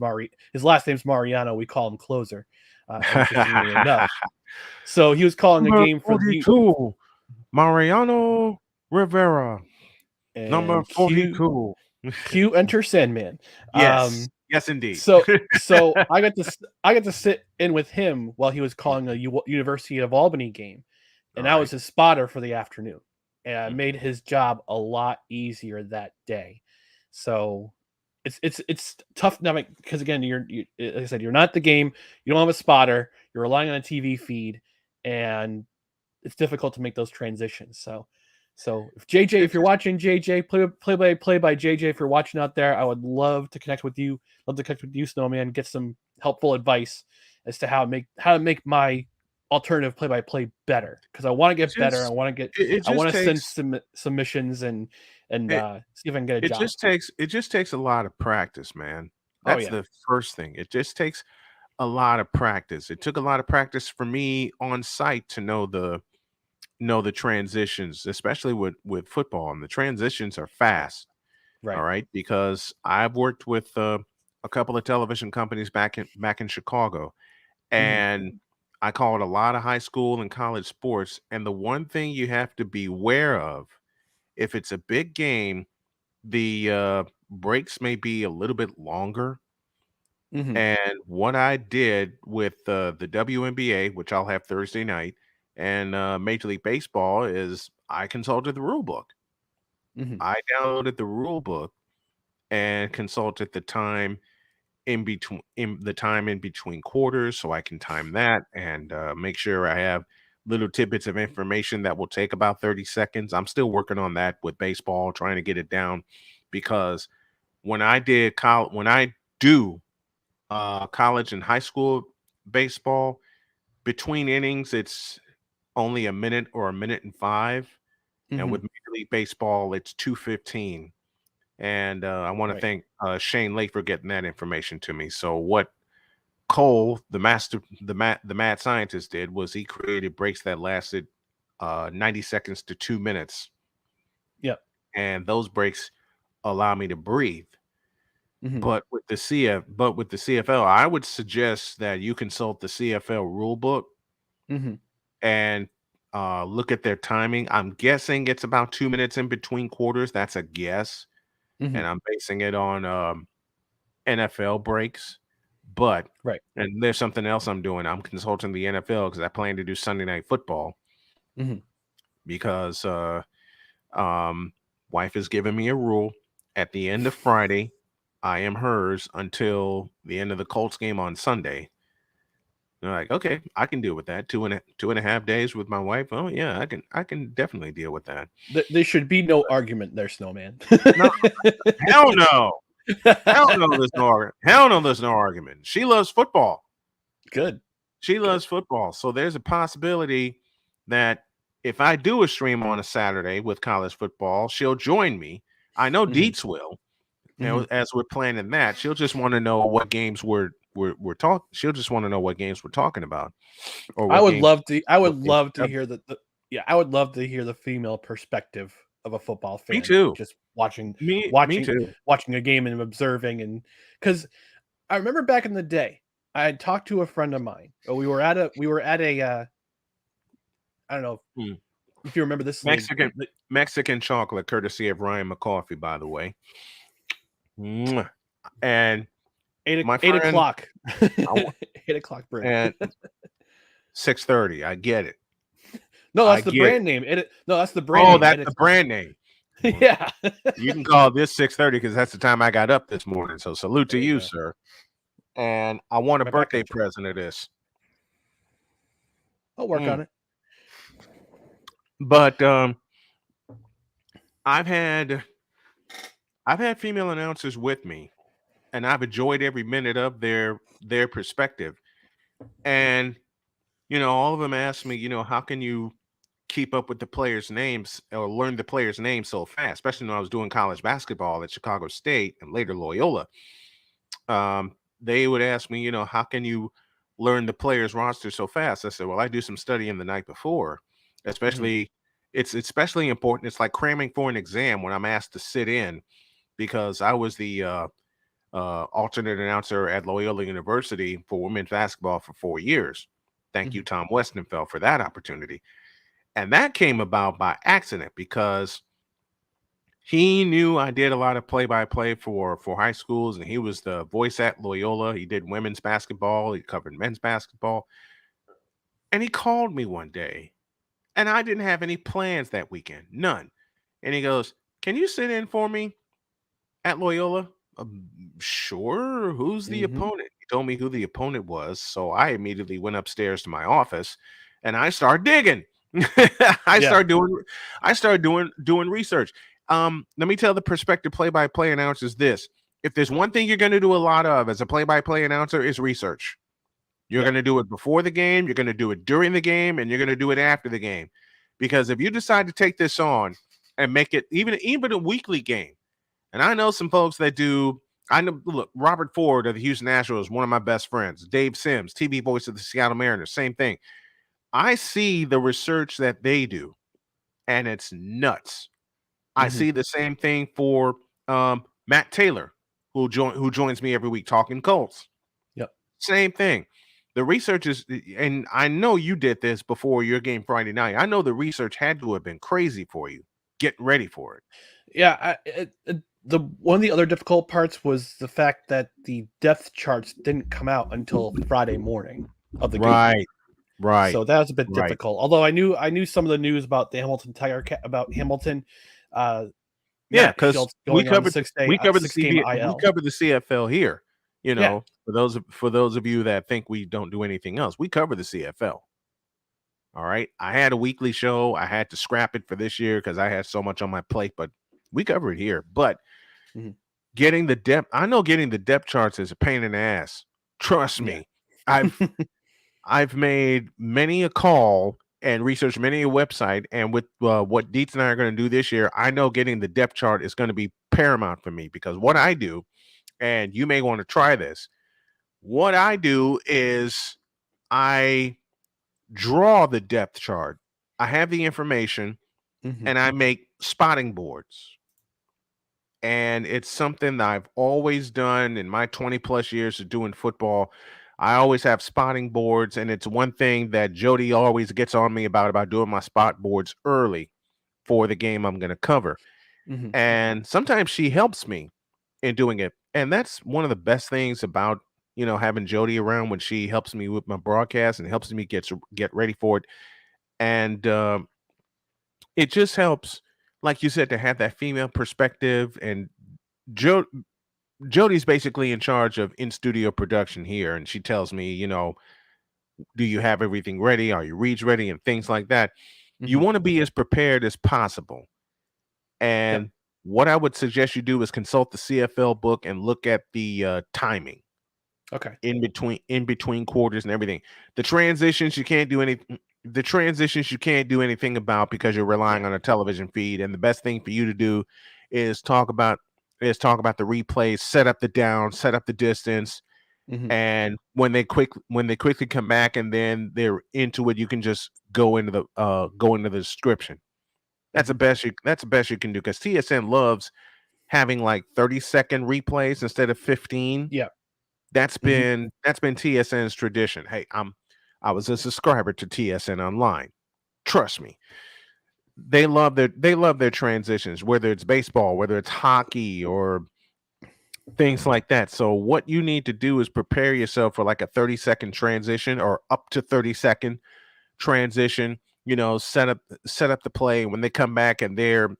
His last name's Mariano. We call him Closer. Interestingly enough. So he was calling a game for
the Mariano Rivera, number 42.
Q enter Sandman.
Yes, yes, indeed.
So I got to sit in with him while he was calling a University of Albany game, and I was his spotter for the afternoon. And I made his job a lot easier that day. So it's tough now because again, like I said, you're not at the game, you don't have a spotter, you're relying on a TV feed, and it's difficult to make those transitions. So if you're watching JJ, play by JJ, if you're watching out there, I would love to connect with you. Love to connect with you, Snowman, get some helpful advice as to how to make my alternative play-by-play better, because I want to get better. I want to send some submissions and see if I can get a job.
It just takes a lot of practice, man. That's the first thing. It just takes a lot of practice. It took a lot of practice for me on site to know the transitions, especially with football. And the transitions are fast,
right?
All right, because I've worked with a couple of television companies back in Chicago, and I called a lot of high school and college sports, and the one thing you have to be aware of, if it's a big game, the breaks may be a little bit longer. And what I did with the WNBA, which I'll have Thursday night, and Major League Baseball, is I consulted the rule book. I downloaded the rule book and consulted the time in between quarters, so I can time that and make sure I have little tidbits of information that will take about 30 seconds. I'm still working on that with baseball, trying to get it down, because when I do college and high school baseball, between innings it's only a minute or a minute and 5, and with Major League Baseball it's 2:15. And I want to thank Shane Lake for getting that information to me. So what Cole, the mad scientist, did was he created breaks that lasted 90 seconds to 2 minutes.
Yep.
And those breaks allow me to breathe. But with the CFL, I would suggest that you consult the CFL rule book and look at their timing. I'm guessing it's about 2 minutes in between quarters. That's a guess. And I'm basing it on NFL breaks. But and there's something else I'm doing. I'm consulting the NFL because I plan to do Sunday Night Football. Because wife has given me a rule: at the end of Friday, I am hers until the end of the Colts game on Sunday. They're like, okay, I can deal with that. 2.5 days with my wife. Oh yeah, I can definitely deal with that.
There should be no argument there, Snowman.
No, hell no. Hell no, there's no argument. She loves football.
Good.
She loves football. So there's a possibility that if I do a stream on a Saturday with college football, she'll join me. I know Dietz will. You know, as we're planning that, she'll just want to know what games we're talking. She'll just want to know what games we're talking about. Or
I would love to. I would love to hear I would love to hear the female perspective of a football fan.
Me too.
Just watching
Me too.
Watching a game and observing, and because I remember back in the day, I had talked to a friend of mine. We were at a I don't know if you remember this
Mexican chocolate, courtesy of Ryan McCoffey, by the way. And
8 o'clock. 8 o'clock break.
And 6:30. I get it.
No, that's the brand name. No, that's the brand name.
Oh, that's the brand name.
Yeah.
You can call this 6:30 because that's the time I got up this morning. So salute to you, sir. And I want a birthday present of this.
I'll work on it.
But I've had female announcers with me, and I've enjoyed every minute of their perspective. And all of them ask me, how can you keep up with the players' names or learn the players' names so fast? Especially when I was doing college basketball at Chicago State and later Loyola. They would ask me, how can you learn the players' roster so fast? I said, well, I do some studying the night before. Especially, it's especially important. It's like cramming for an exam when I'm asked to sit in, because I was the alternate announcer at Loyola University for women's basketball for 4 years. Thank you, Tom Westenfeld, for that opportunity. And that came about by accident because he knew I did a lot of play-by-play for high schools, and he was the voice at Loyola. He did women's basketball. He covered men's basketball. And he called me one day, and I didn't have any plans that weekend, none. And he goes, "Can you sit in for me at Loyola?" Sure. Who's the opponent? He told me who the opponent was, so I immediately went upstairs to my office, and I started digging. I started doing research. Let me tell the prospective play-by-play announcers this: if there's one thing you're going to do a lot of as a play-by-play announcer, is research. You're going to do it before the game, you're going to do it during the game, and you're going to do it after the game. Because if you decide to take this on and make it even a weekly game, and I know some folks that do. I know, look, Robert Ford of the Houston Astros is one of my best friends. Dave Sims, TV voice of the Seattle Mariners, same thing. I see the research that they do, and it's nuts. I see the same thing for Matt Taylor, who joins me every week talking Colts.
Yep.
Same thing. The research is, and I know you did this before your game Friday night. I know the research had to have been crazy for you, getting ready for it.
Yeah, one of the other difficult parts was the fact that the depth charts didn't come out until Friday morning of the game.
Right.
So that was a bit difficult. Although I knew some of the news about the Hamilton about Hamilton.
Yeah, because we covered the CFL here. For those of you that think we don't do anything else, we cover the CFL. All right. I had a weekly show. I had to scrap it for this year because I had so much on my plate, but we cover it here. But getting the depth charts is a pain in the ass. Trust me. I've made many a call and researched many a website. And with what Dietz and I are going to do this year, I know getting the depth chart is going to be paramount for me, because what I do, and you may want to try this, what I do is I draw the depth chart. I have the information and I make spotting boards. And it's something that I've always done in my 20 plus years of doing football. I always have spotting boards, and it's one thing that Jody always gets on me about doing my spot boards early for the game I'm going to cover. And sometimes she helps me in doing it. And that's one of the best things about, having Jody around, when she helps me with my broadcast and helps me get ready for it. And it just helps, like you said, to have that female perspective. And Jody's basically in charge of in-studio production here, and she tells me, do you have everything ready? Are your reads ready? And things like that. You want to be as prepared as possible. And what I would suggest you do is consult the CFL book and look at the timing.
Okay.
In between quarters and everything. The transitions, you can't do anything. the transitions you can't do anything about because you're relying on a television feed. And the best thing for you to do is talk about the replays, set up the down, set up the distance.
Mhm.
And when they quickly come back and then they're into it, you can just go into the description. That's the best you can do, because TSN loves having like 30-second replays instead of 15.
Yeah.
That's been TSN's tradition. Hey, I was a subscriber to TSN Online. Trust me. They love their transitions, whether it's baseball, whether it's hockey, or things like that. So what you need to do is prepare yourself for like a 30-second transition or up to 30-second transition. Set up the play. When they come back and they're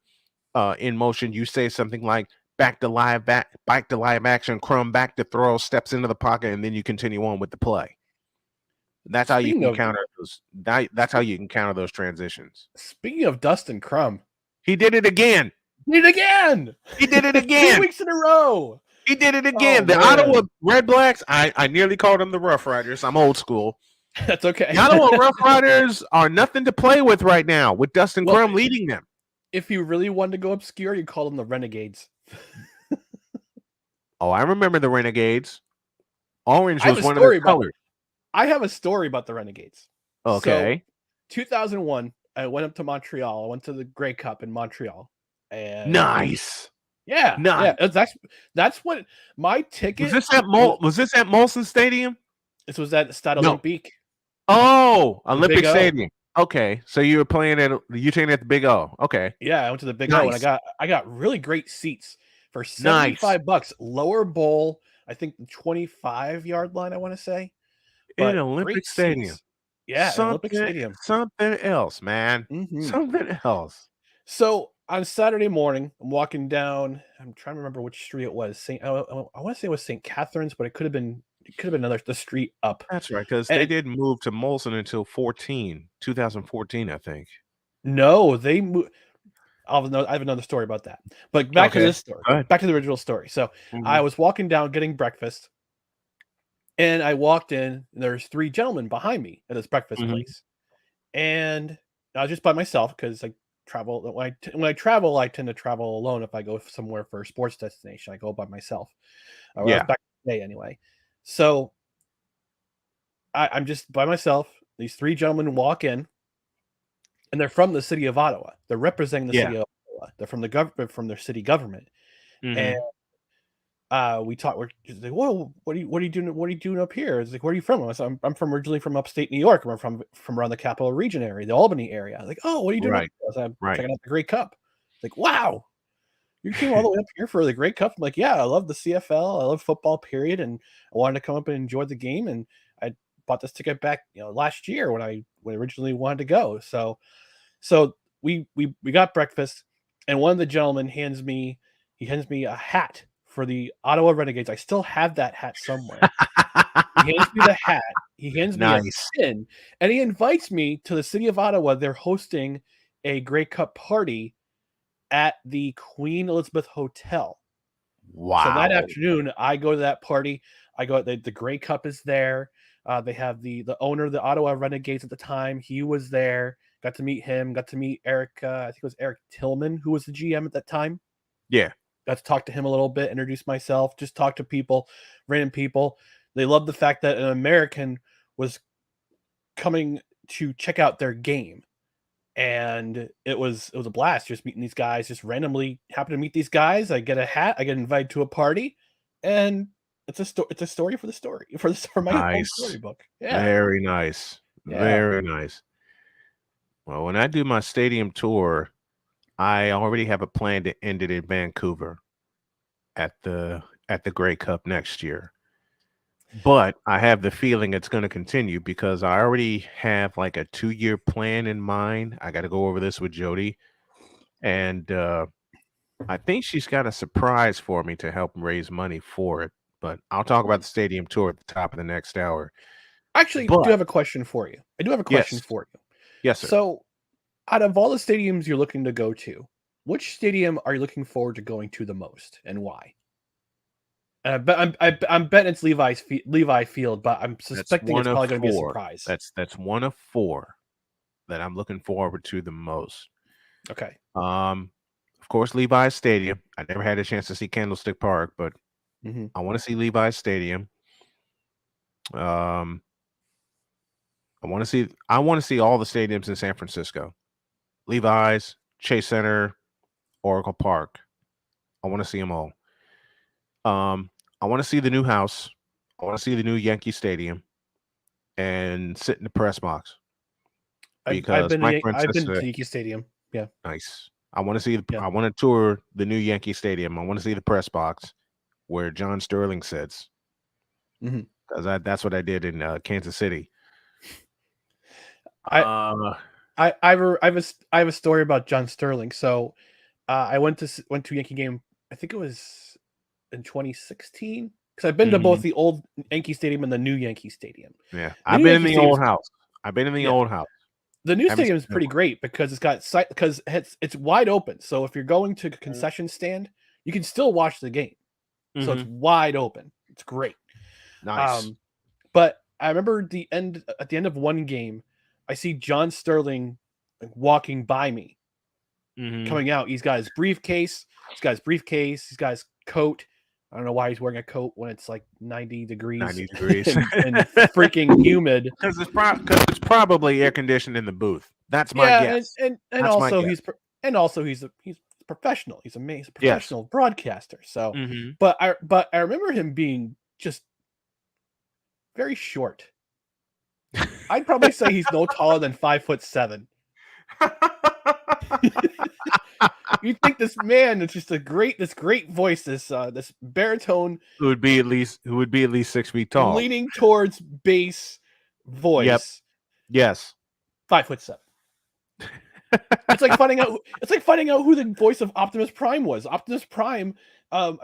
in motion, you say something like back to live action, Crumb back to throw, steps into the pocket, and then you continue on with the play. That's how you can counter those. That's how you can counter those transitions.
Speaking of Dustin Crum,
he did it again.
He did it again. 2 weeks in a row.
He did it again. The Ottawa Red Blacks, I nearly called them the Rough Riders. I'm old school.
That's okay.
The Ottawa Rough Riders are nothing to play with right now, with Dustin Crum leading them.
If you really wanted to go obscure, you call them the Renegades.
Oh, I remember the Renegades. Orange was one of their colors.
I have a story about the Renegades.
Okay.
So, 2001, I went up to Montreal. I went to the Grey Cup in Montreal. And
nice.
Yeah.
Nice.
Yeah. That's what my ticket.
Was this at Molson Stadium?
This was at Stade Olympique.
Oh, Olympic Stadium. Okay, so you were playing at the Big O. Okay.
Yeah, I went to the Big O, and I got really great seats for $75. Lower bowl, I think the 25-yard line, I want to say.
In Olympic Stadium.
Yeah, Olympic Stadium.
Something else, man. Something else.
So on Saturday morning, I'm walking down. I'm trying to remember which street it was. I want to say it was St. Catherine's, but it could have been the street up.
That's right, because they didn't move to Molson until 2014, I think.
No, they moved. I have another story about that. But back to this story. Back to the original story. So I was walking down getting breakfast, and I walked in, and there's 3 gentlemen behind me at this breakfast place. And I was just by myself because I travel. When I travel, I tend to travel alone. If I go somewhere for a sports destination, I go by myself. Back in the day anyway. So I'm just by myself. These 3 gentlemen walk in, and they're from the city of Ottawa. They're representing the city of Ottawa. They're from the government, from their city government. And we talk. We're just like, "Whoa, what are you doing? What are you doing up here?" It's like, "Where are you from?" I said, "I'm from originally from upstate New York. I'm from around the Capital Region area, the Albany area." I was like, "Oh, what are you doing?"
Right.
I said, "I'm checking out the Grey Cup." It's like, "Wow, you came all the way up here for the Grey Cup?" I'm like, "Yeah, I love the CFL. I love football, period, and I wanted to come up and enjoy the game. And I bought this ticket back, last year when I originally wanted to go." So we got breakfast, and one of the gentlemen hands me a hat for the Ottawa Renegades. I still have that hat somewhere. He hands me the hat. He hands me a pin, and he invites me to the city of Ottawa. They're hosting a Grey Cup party at the Queen Elizabeth Hotel.
Wow.
So that afternoon, I go to that party. I go, the Grey Cup is there. They have the owner of the Ottawa Renegades at the time. He was there. Got to meet him. Got to meet Eric. I think it was Eric Tillman, who was the GM at that time.
Yeah.
Got to talk to him a little bit, introduce myself, just talk to people, random people. They loved the fact that an American was coming to check out their game. And it was a blast just meeting these guys, just randomly happen to meet these guys. I get a hat, I get invited to a party, and it's a story for my own storybook. Yeah.
Very nice.
Yeah.
Very nice. Well, when I do my stadium tour, I already have a plan to end it in Vancouver at the Grey Cup next year. But I have the feeling it's going to continue because I already have like a 2-year plan in mind. I got to go over this with Jody. And I think she's got a surprise for me to help raise money for it. But I'll talk about the stadium tour at the top of the next hour.
Actually, I do have a question for you. For you.
Yes, sir.
So, out of all the stadiums you're looking to go to, which stadium are you looking forward to going to the most, and why? I'm betting it's Levi Field, but I'm suspecting it's probably going to be a surprise.
That's one of 4. that I'm looking forward to the most.
Okay.
Of course, Levi's Stadium. I never had a chance to see Candlestick Park, but I want to see Levi's Stadium. I want to see all the stadiums in San Francisco. Levi's, Chase Center, Oracle Park. I want to see them all. I want to see the new house. I want to see the new Yankee Stadium and sit in the press box.
I've been to Yankee Stadium. Yeah.
Nice. I want to see I want to tour the new Yankee Stadium. I want to see the press box where John Sterling sits. Because that's what I did in Kansas City.
I have a story about John Sterling. So I went to Yankee game. I think it was in 2016 because I've been to both the old Yankee Stadium and the new Yankee Stadium.
Yeah, I've been in the old house. I've been in the old house.
The new stadium is pretty great because it's wide open. So if you're going to a concession stand, you can still watch the game. So it's wide open. It's great.
Nice.
But I remember at the end of one game, I see John Sterling walking by me, coming out. He's got his briefcase. He's got his coat. I don't know why he's wearing a coat when it's like 90 degrees. and freaking humid.
Because it's probably air conditioned in the booth. That's my guess.
And also he's a professional. He's a professional broadcaster. So, but I remember him being just very short. I'd probably say he's no taller than 5'7". You think this man is just this great voice, this baritone
who would be at least 6 feet tall,
leaning towards bass voice.
Yep. Yes.
5'7". It's like finding out who the voice of Optimus Prime was. Optimus Prime, I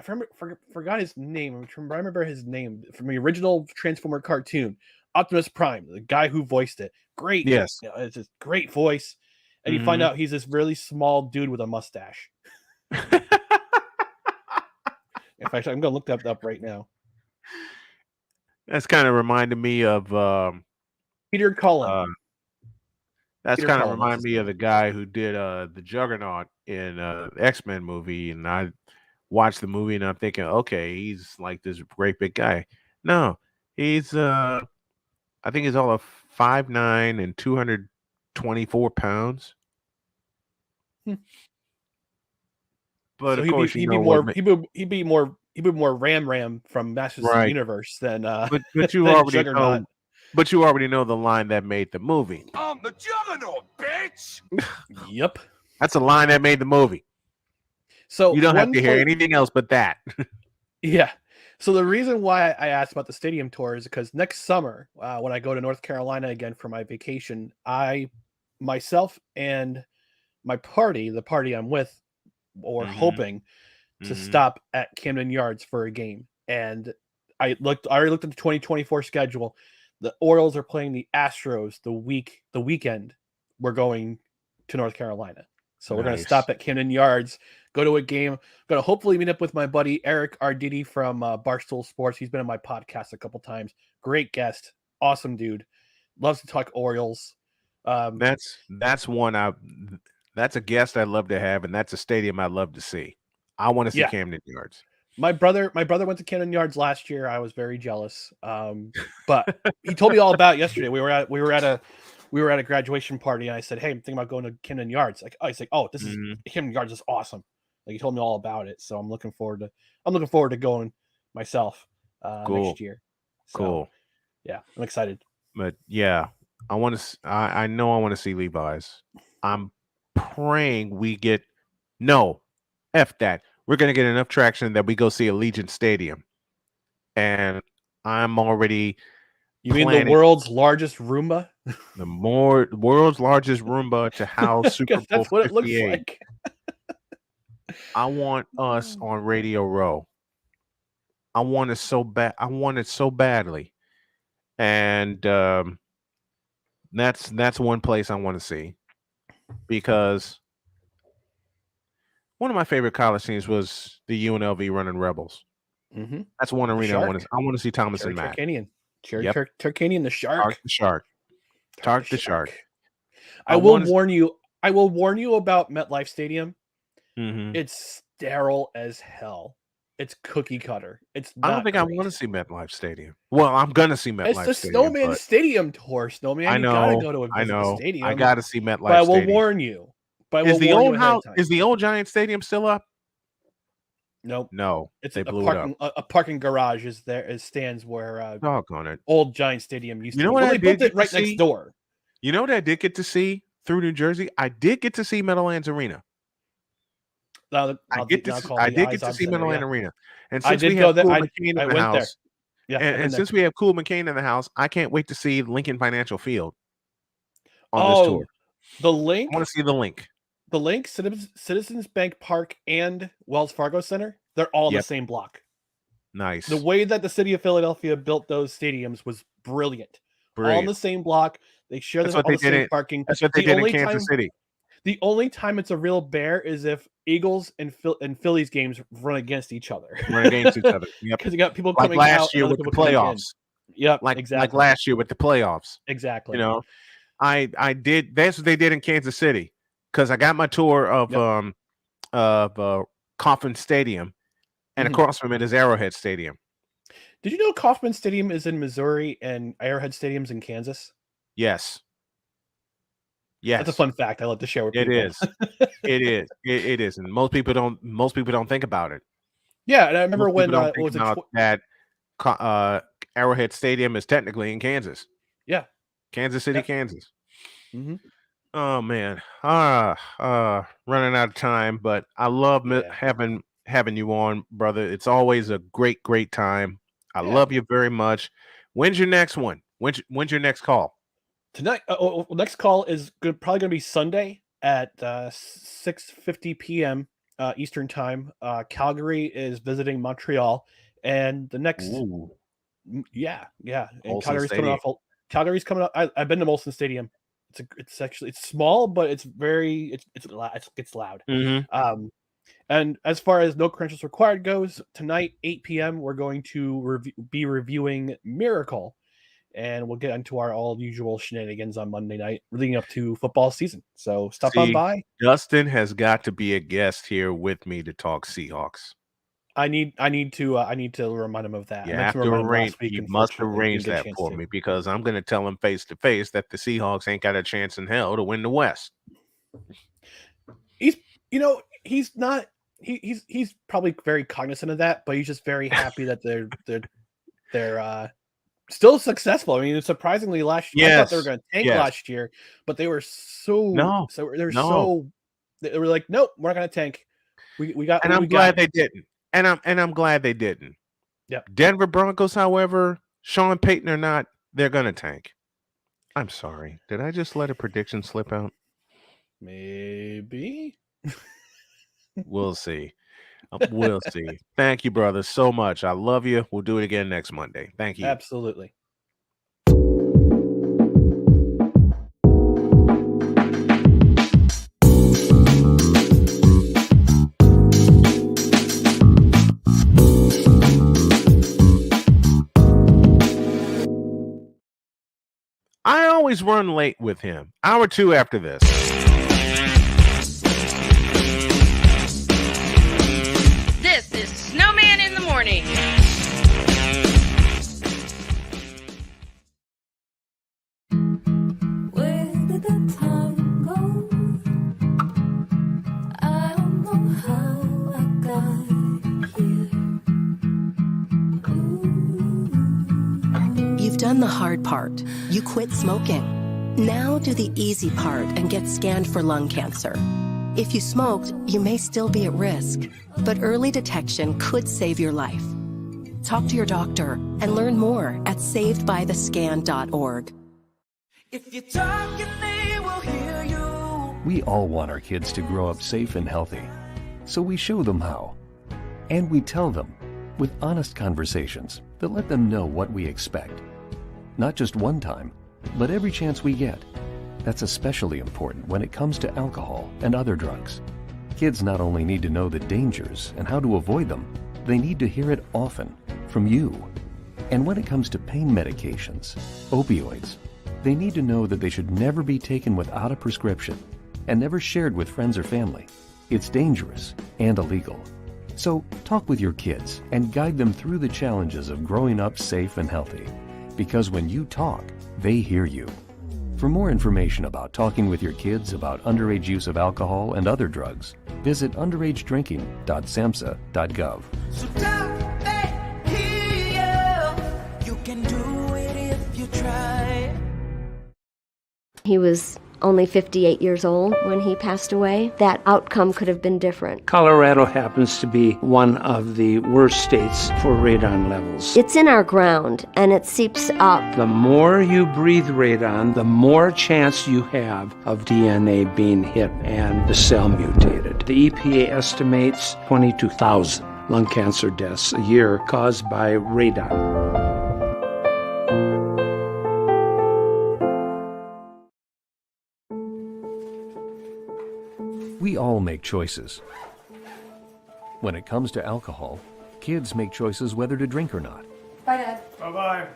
forgot his name. I remember his name from the original Transformer cartoon. Optimus Prime, the guy who voiced it. Great.
Yes.
It's a great voice. And you find out he's this really small dude with a mustache. In fact, I'm going to look that up right now.
That's kind of reminded me of
Peter Cullen.
That's kind of reminded me of the guy who did the Juggernaut in the X-Men movie. And I watched the movie and I'm thinking, okay, he's like this great big guy. No, he's I think he's all of 5'9" and 224 pounds. But
so
of course,
he'd be more Ram from Masters of the Universe than
but you already know. But you already know the line that made the movie.
I'm the Juggernaut, bitch.
Yep,
that's a line that made the movie.
So
you don't have to hear anything else but that.
Yeah. So the reason why I asked about the stadium tour is because next summer, when I go to North Carolina again for my vacation, myself and my party, the party I'm with, or hoping to stop at Camden Yards for a game. And I already looked at the 2024 schedule. The Orioles are playing the Astros the weekend we're going to North Carolina. So we're going to stop at Camden Yards, go to a game. I'm going to hopefully meet up with my buddy Eric Arditi from Barstool Sports. He's been on my podcast a couple times. Great guest. Awesome dude. Loves to talk Orioles.
That's a guest I'd love to have, and that's a stadium I'd love to see. I want to see Camden Yards.
My brother went to Camden Yards last year. I was very jealous. But he told me all about it yesterday. We were at a graduation party, and I said, "Hey, I'm thinking about going to Camden Yards." He's like, "Oh, this is Camden Yards is awesome." Like he told me all about it. So I'm looking forward to going myself next year. So,
cool.
Yeah, I'm excited.
But yeah, I know I want to see Levi's. I'm praying we get F that. We're going to get enough traction that we go see Allegiant Stadium. And I'm already
You mean the world's largest Roomba?
World's largest Roomba to house Super Bowl 58.
That's what it looks like.
I want us on Radio Row. I want it so bad. I want it so badly. And that's one place I want to see. Because one of my favorite college teams was the UNLV Running Rebels.
Mm-hmm.
That's one arena I want to see Thomas and Matt.
Tarkanian, the Shark.
Tark the Shark.
I will warn you. I will warn you about MetLife Stadium.
Mm-hmm.
It's sterile as hell. It's cookie cutter. It's.
I don't think I want to see MetLife Stadium. Well, I'm gonna see MetLife Stadium.
It's the Snowman Stadium tour. Snowman,
I know.
You gotta go to the stadium.
I gotta see MetLife.
But I will
Stadium.
warn you. But
Is the old house? Is the old Giant Stadium still up?
Nope.
No,
it's
they blew
it
up.
A parking garage is there. It stands where
doggone it.
Old Giant Stadium used to.
You know
be.
what
Well,
I
they
did
built it right
get to
next
see?
door.
You know what I did get to see through New Jersey? I did get to see Meadowlands Arena.
I
did get to see Meadowlands Arena, and since
I did
we
go
have
there.
Cool
I
McCain in the
went there.
house,
Yeah,
and since we have Cool McCain in the house, I can't wait to see Lincoln Financial Field on this tour.
The link.
I want to see the link.
The link, Citizens Bank Park and Wells Fargo Center, they're all in the same block.
Nice.
The way that the city of Philadelphia built those stadiums was brilliant. All in the same block. They share the same parking.
That's what they did in Kansas City.
The only time it's a real bear is if Eagles and Phillies games run against each other.
Run against each other. Yep.
Because you got people
like
coming
last
out
year with the playoffs.
Yep.
Like
exactly.
Like last year with the playoffs.
Exactly.
You know, I did. That's what they did in Kansas City. Because I got my tour of Kauffman Stadium, and across from it is Arrowhead Stadium.
Did you know Kauffman Stadium is in Missouri and Arrowhead Stadium's in Kansas?
Yes. Yes,
that's a fun fact I love to share with people.
It is. It is, and most people don't think about it.
Yeah, and I remember when
that Arrowhead Stadium is technically in Kansas.
Yeah,
Kansas City, Kansas.
Mm-hmm.
Oh man, running out of time, but I love having you on, brother. It's always a great time. I love you very much. When's your next one? When's your next call?
Tonight, next call is probably going to be Sunday at 6:50 p.m. Eastern time. Calgary is visiting Montreal, and the next, and Calgary's coming off. Calgary's coming up. I've been to Molson Stadium. It's small, but it's loud.
Mm-hmm.
And as far as no credentials required goes, tonight 8 p.m. we're going to be reviewing Miracle. And we'll get into our all usual shenanigans on Monday night, leading up to football season. So stop on by.
Justin has got to be a guest here with me to talk Seahawks.
I need to remind him of that.
You must arrange that for me, because I'm going to tell him face to face that the Seahawks ain't got a chance in hell to win the West.
He's probably very cognizant of that, but he's just very happy that they're still successful. I mean, surprisingly, last year I thought they were going to tank last year, but they were they were like, nope, we're not going to tank. We got, and I'm glad they didn't.
And I'm glad they didn't.
Yep.
Denver Broncos, however, Sean Payton or not, they're going to tank. I'm sorry. Did I just let a prediction slip out?
Maybe.
We'll see. We'll see. Thank you, brother, so much. I love you. We'll do it again next Monday. Thank you.
Absolutely.
I always run late with him. Hour 2 after this.
This is Snowman in the Morning.
Where did the time go? I don't know how I got here.
You've done the hard part. You quit smoking. Now do the easy part and get scanned for lung cancer. If you smoked, you may still be at risk, but early detection could save your life. Talk to your doctor and learn more at savedbythescan.org.
If you talk, they will hear you.
We all want our kids to grow up safe and healthy, so we show them how. And we tell them with honest conversations that let them know what we expect. Not just one time, but every chance we get. That's especially important when it comes to alcohol and other drugs. Kids not only need to know the dangers and how to avoid them, they need to hear it often from you. And when it comes to pain medications, opioids, They need to know that they should never be taken without a prescription and never shared with friends or family. It's dangerous and illegal. So talk with your kids and guide them through the challenges of growing up safe and healthy. Because when you talk, they hear you. For more information about talking with your kids about underage use of alcohol and other drugs, visit underagedrinking.samhsa.gov.
So don't let here. You can do it if you try.
He was only 58 years old when he passed away. That outcome could have been different.
Colorado happens to be one of the worst states for radon levels.
It's in our ground, and it seeps up.
The more you breathe radon, the more chance you have of DNA being hit and the cell mutated. The EPA estimates 22,000 lung cancer deaths a year caused by radon.
We all make choices. When it comes to alcohol, kids make choices whether to drink or not.
Bye, Dad.
Bye-bye.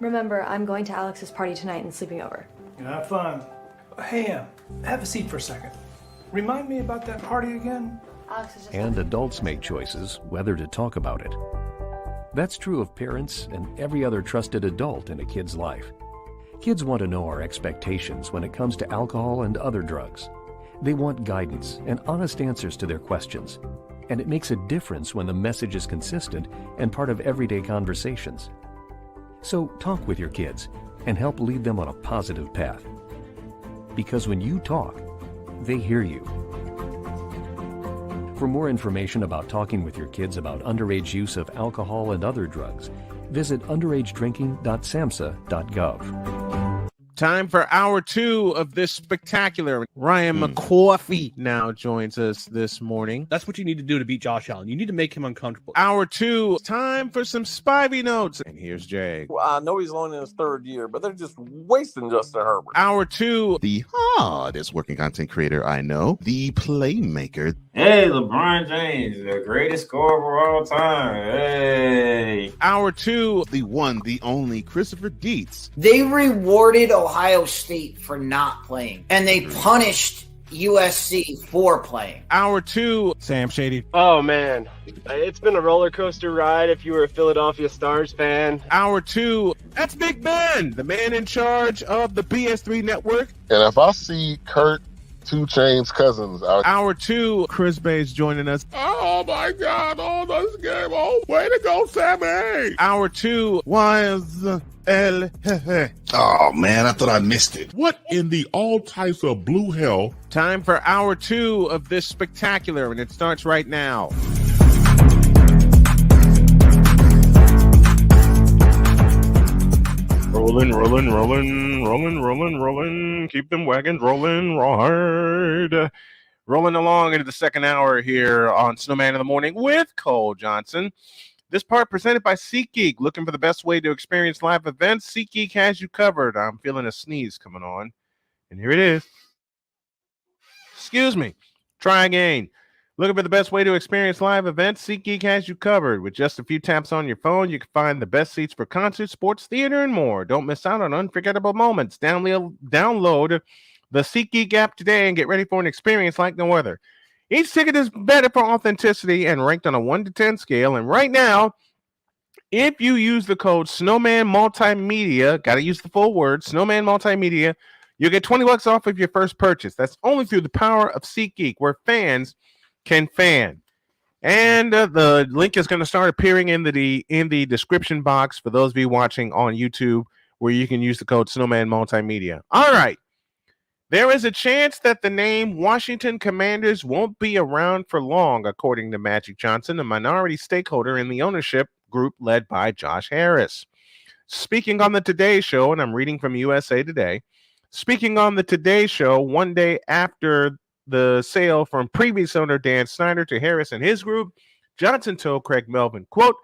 Remember, I'm going to Alex's party tonight and sleeping over.
Have fun. Hey, have a seat for a second. Remind me about that party again?
Alex is just...
And adults make choices whether to talk about it. That's true of parents and every other trusted adult in a kid's life. Kids want to know our expectations when it comes to alcohol and other drugs. They want guidance and honest answers to their questions. And it makes a difference when the message is consistent and part of everyday conversations. So talk with your kids and help lead them on a positive path. Because when you talk, they hear you. For more information about talking with your kids about underage use of alcohol and other drugs, visit underagedrinking.samhsa.gov.
Time for hour 2 of this spectacular. Ryan McCoffey now joins us this morning.
That's what you need to do to beat Josh Allen. You need to make him uncomfortable.
Hour 2, time for some Spivey notes. And here's Jay.
Well, I know he's only in his 3rd year, but they're just wasting Justin Herbert.
Hour 2,
the hardest working content creator I know, the playmaker.
Hey, LeBron James, the greatest scorer of all time. Hey.
Hour 2,
the one, the only Christopher Dietz.
They rewarded Ohio State for not playing, and they punished USC for playing.
Hour 2, Sam Shady.
Oh, man. It's been a roller coaster ride if you were a Philadelphia Stars fan.
Hour 2, that's Big Ben, the man in charge of the BS3 network.
And if I see Kurt 2 Chainz Cousins out.
Hour 2, Chris Bay's joining us.
Oh my God! Oh, this game! Oh, way to go, Sammy!
Hour 2, was El Jefe.
Oh man, I thought I missed it. What in the all types of blue hell?
Time for hour 2 of this spectacular, and it starts right now. Rolling. Keep them wagons rolling hard. Rolling along into the second hour here on Snowman in the Morning with Cole Johnson. This part presented by SeatGeek. Looking for the best way to experience live events? SeatGeek has you covered. I'm feeling a sneeze coming on. And here it is. Excuse me. Try again. Looking for the best way to experience live events? SeatGeek has you covered. With just a few taps on your phone, you can find the best seats for concerts, sports, theater, and more. Don't miss out on unforgettable moments. Download the SeatGeek app today and get ready for an experience like no other. Each ticket is better for authenticity and ranked on a 1 to 10 scale. And right now, if you use the code Snowman Multimedia, got to use the full word, Snowman Multimedia, you'll get $20 off of your first purchase. That's only through the power of SeatGeek, where fans can fan. And the link is going to start appearing in the description box for those of you watching on YouTube, where you can use the code Snowman Multimedia. All right. There is a chance that the name Washington Commanders won't be around for long, according to Magic Johnson, a minority stakeholder in the ownership group led by Josh Harris. Speaking on the Today Show, and I'm reading from USA Today, speaking on the Today Show one day after the sale from previous owner Dan Snyder to Harris and his group, Johnson told Craig Melvin, quote,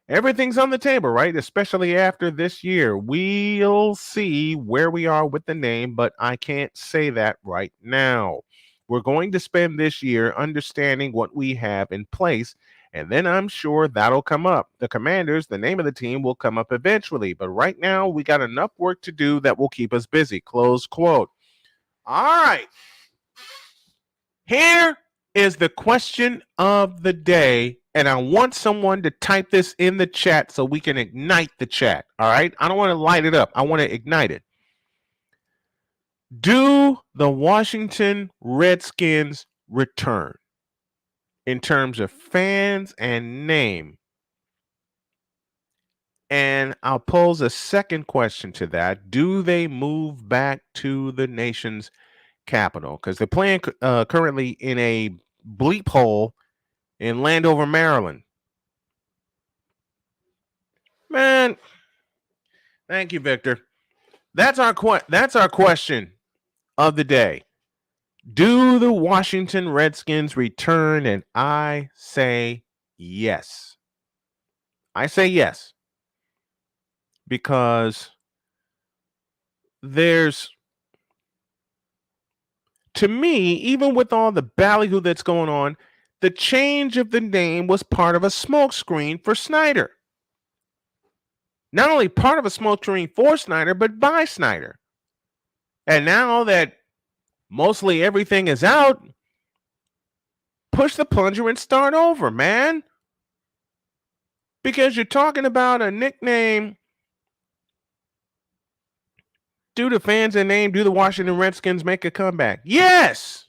"Everything's on the table, right? Especially after this year. We'll see where we are with the name, but I can't say that right now. We're going to spend this year understanding what we have in place And then I'm sure that'll come up. The Commanders, the name of the team, will come up eventually. But right now, we got enough work to do that will keep us busy. Close quote. All right. Here is the question of the day. And I want someone to type this in the chat so we can ignite the chat. All right. I don't want to light it up. I want to ignite it. Do the Washington Redskins return in terms of fans and name? And I'll pose a second question to that. Do they move back to the nation's capital? Because they're playing currently in a bleep hole in Landover, Maryland. Man, thank you, Victor. That's our question of the day. Do the Washington Redskins return? And I say yes. I say yes. Because there's, to me, even with all the ballyhoo that's going on, the change of the name was part of a smokescreen for Snyder. Not only part of a smokescreen for Snyder, but by Snyder. And now that mostly everything is out, push the plunger and start over, man. Because you're talking about a nickname. Do the fans and name, do the Washington Redskins make a comeback? Yes,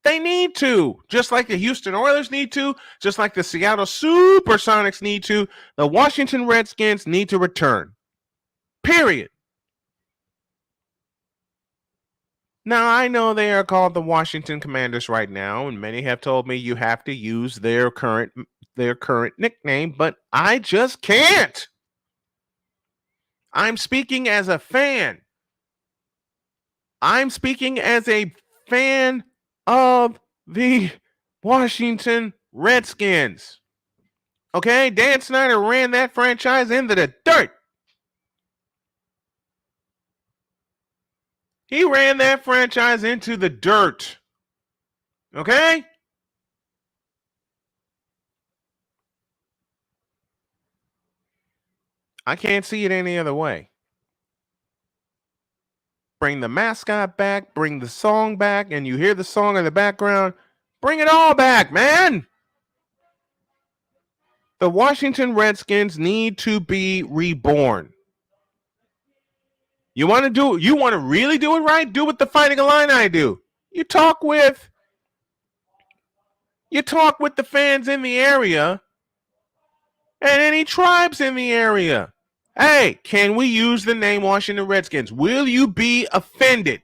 they need to. Just like the Houston Oilers need to, just like the Seattle Supersonics need to, the Washington Redskins need to return. Period. Now, I know they are called the Washington Commanders right now, and many have told me you have to use their current nickname, but I just can't. I'm speaking as a fan. I'm speaking as a fan of the Washington Redskins. Okay? Dan Snyder ran that franchise into the dirt. He ran that franchise into the dirt. Okay? I can't see it any other way. Bring the mascot back, bring the song back, and you hear the song in the background. Bring it all back, man. The Washington Redskins need to be reborn. You want to really do it right? Do what the Fighting Illini do. You talk with the fans in the area and any tribes in the area. Hey, can we use the name Washington Redskins? Will you be offended?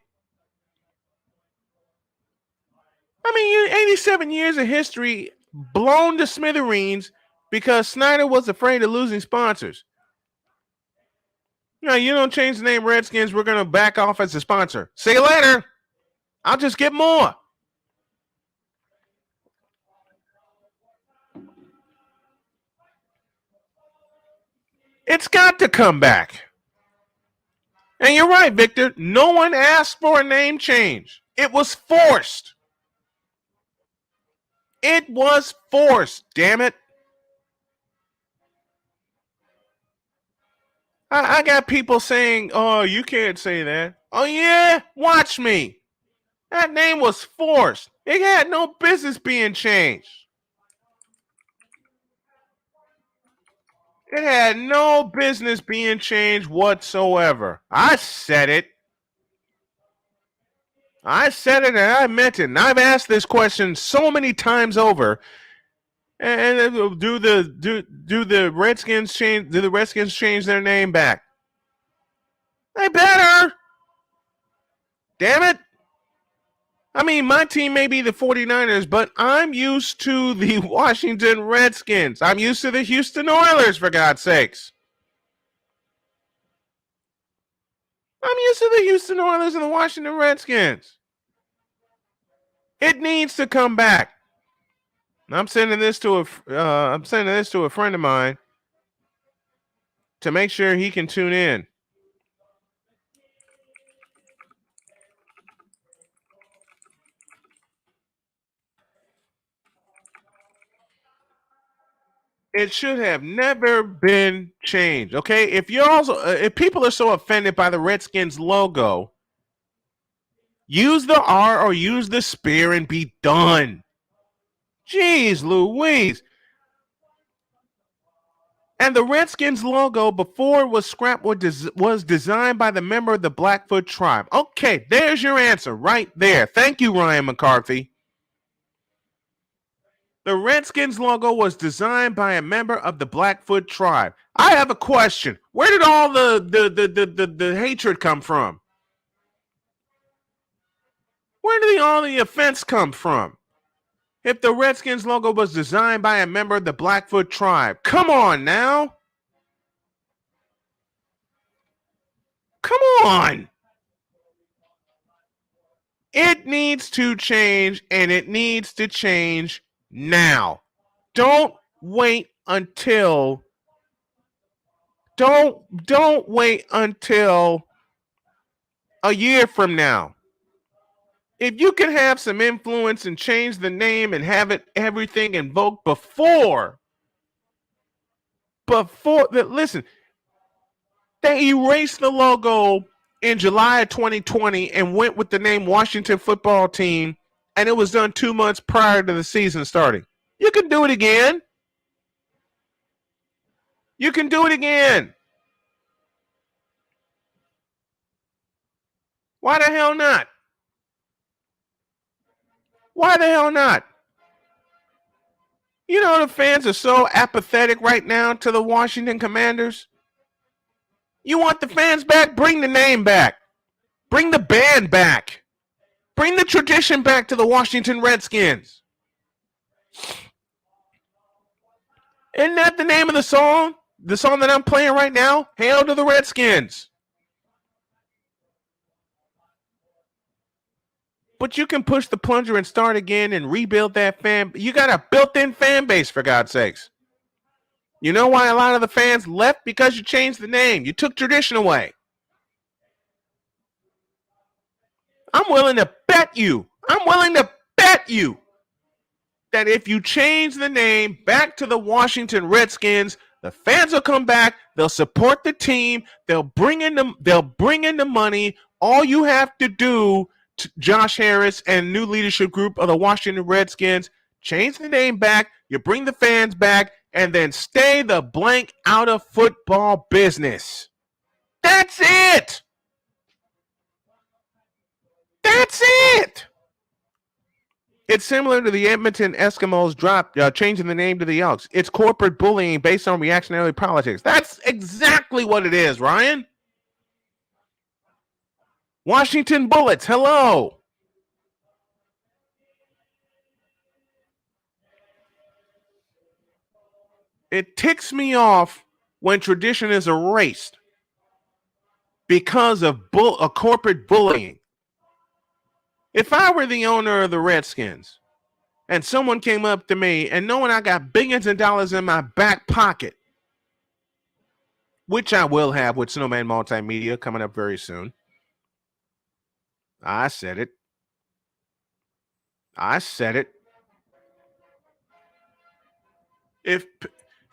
I mean, 87 years of history blown to smithereens because Snyder was afraid of losing sponsors. No, you don't change the name Redskins, we're going to back off as a sponsor. See you later. I'll just get more. It's got to come back. And you're right, Victor. No one asked for a name change. It was forced. It was forced, damn it. I got people saying, oh, you can't say that. Oh, yeah? Watch me. That name was forced. It had no business being changed. It had no business being changed whatsoever. I said it. I said it and I meant it. And I've asked this question so many times over. And do the Redskins change? Do the Redskins change their name back? They better. Damn it. I mean, my team may be the 49ers, but I'm used to the Washington Redskins. I'm used to the Houston Oilers, for God's sakes. I'm used to the Houston Oilers and the Washington Redskins. It needs to come back. I'm sending this to a friend of mine to make sure he can tune in. It should have never been changed. Okay, if people are so offended by the Redskins logo, use the R or use the spear and be done. Jeez Louise. And the Redskins logo before it was scrapped was designed by the member of the Blackfoot tribe. Okay, there's your answer right there. Thank you, Ryan McCarthy. The Redskins logo was designed by a member of the Blackfoot tribe. I have a question. Where did all the hatred come from? Where did all the offense come from? If the Redskins logo was designed by a member of the Blackfoot tribe, come on now. Come on. It needs to change, and it needs to change now. Don't wait until a year from now. If you can have some influence and change the name and have everything invoked before listen, they erased the logo in July of 2020 and went with the name Washington Football Team, and it was done 2 months prior to the season starting. You can do it again. You can do it again. Why the hell not? Why the hell not? You know, the fans are so apathetic right now to the Washington Commanders. You want the fans back? Bring the name back. Bring the band back. Bring the tradition back to the Washington Redskins. Isn't that the name of the song? The song that I'm playing right now? Hail to the Redskins. But you can push the plunger and start again and rebuild that fan. You got a built-in fan base, for God's sakes. You know why a lot of the fans left? Because you changed the name. You took tradition away. I'm willing to bet you that if you change the name back to the Washington Redskins, the fans will come back. They'll support the team. They'll bring in the money. All you have to do, Josh Harris and new leadership group of the Washington Redskins, change the name back. You bring the fans back, and then stay the blank out of football business. That's it. That's it. It's similar to the Edmonton Eskimos changing the name to the Elks. It's corporate bullying based on reactionary politics. That's exactly what it is, Ryan. Washington Bullets, hello. It ticks me off when tradition is erased because of corporate bullying. If I were the owner of the Redskins and someone came up to me and knowing I got billions of dollars in my back pocket, which I will have with Snowman Multimedia coming up very soon. I said it. If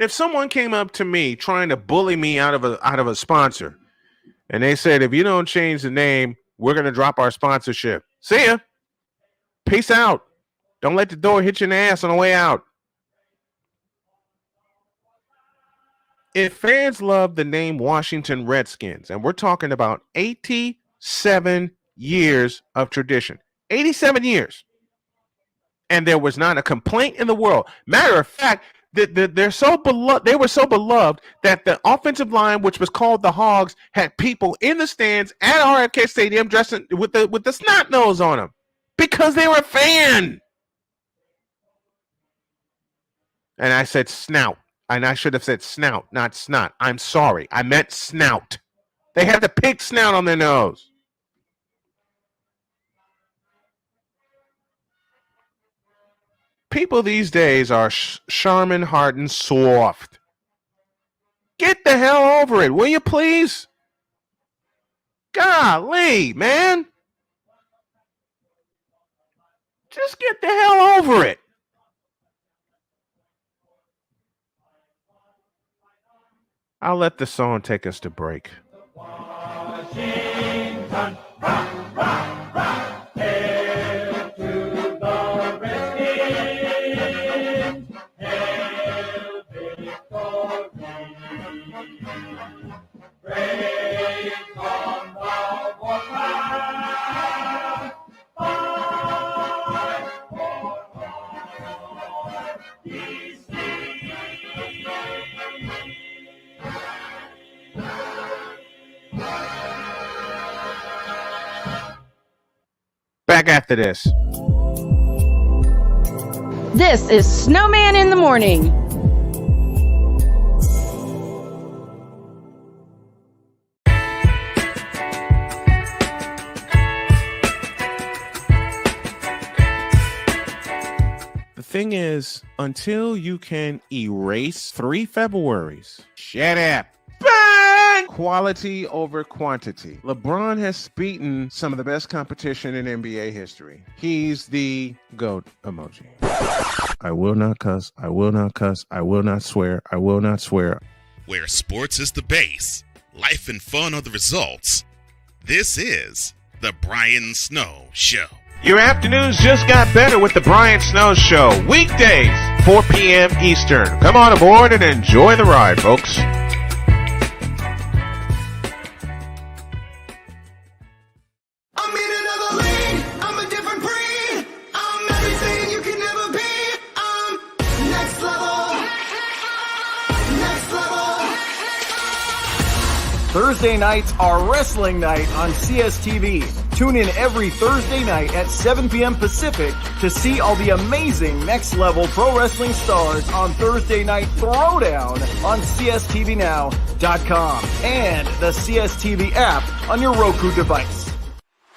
someone came up to me trying to bully me out of a sponsor, and they said, if you don't change the name, we're going to drop our sponsorship. See ya. Peace out. Don't let the door hit you in the ass on the way out. If fans love the name Washington Redskins, and we're talking about 87 years of tradition, 87 years, and there was not a complaint in the world. Matter of fact, they're so beloved. They were so beloved that the offensive line, which was called the Hogs, had people in the stands at RFK Stadium dressing with the snot nose on them because they were a fan. And I said snout, and I should have said snout, not snot. I'm sorry, I meant snout. They had the pig snout on their nose. People these days are Charmin Harden soft. Get the hell over it, will you please? Golly, man. Just get the hell over it. I'll let the song take us to break.
Washington, rock, rock, rock, hail to the Redskins, hail victory. Praise on the warpath, fight for our DC.
Back after this.
This is Snowman in the Morning.
The thing is, until you can erase 3 Februaries, shut up. Bang! Quality over quantity. LeBron has beaten some of the best competition in NBA history. He's the GOAT emoji. I will not cuss. I will not cuss. I will not swear. I will not swear.
Where sports is the base, life and fun are the results. This is the Brian Snow Show.
Your afternoons just got better with the Brian Snow Show. Weekdays, 4 p.m. Eastern. Come on aboard and enjoy the ride, folks.
Thursday nights are wrestling night on CSTV. Tune in every Thursday night at 7 p.m. Pacific to see all the amazing Next Level Pro Wrestling stars on Thursday Night Throwdown on CSTVNow.com and the CSTV app on your Roku device.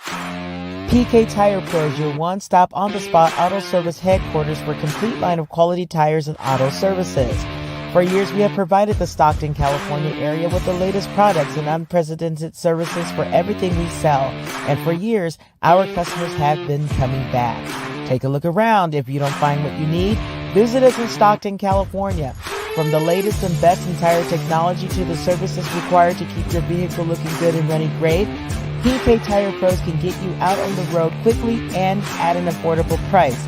PK Tire Pros, your one-stop on-the-spot auto service headquarters for a complete line of quality tires and auto services. For years, we have provided the Stockton, California area with the latest products and unprecedented services for everything we sell. And for years, our customers have been coming back. Take a look around. If you don't find what you need, visit us in Stockton, California. From the latest and best in tire technology to the services required to keep your vehicle looking good and running great, PK Tire Pros can get you out on the road quickly and at an affordable price.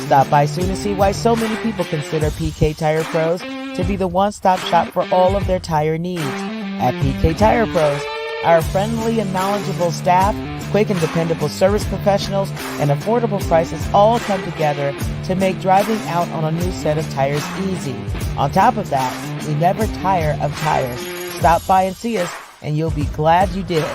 Stop by soon to see why so many people consider PK Tire Pros to be the one-stop shop for all of their tire needs. At PK Tire Pros, our friendly and knowledgeable staff, quick and dependable service professionals, and affordable prices all come together to make driving out on a new set of tires easy. On top of that, we never tire of tires. Stop by and see us, and you'll be glad you did.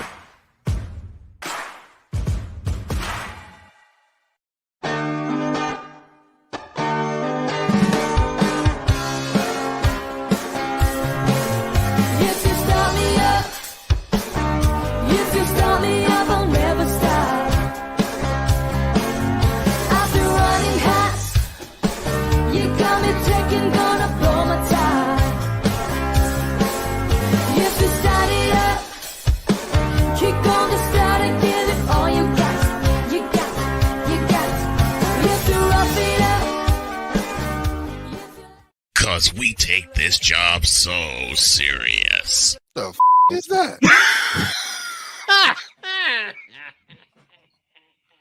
Because we take this job so serious.
The is that?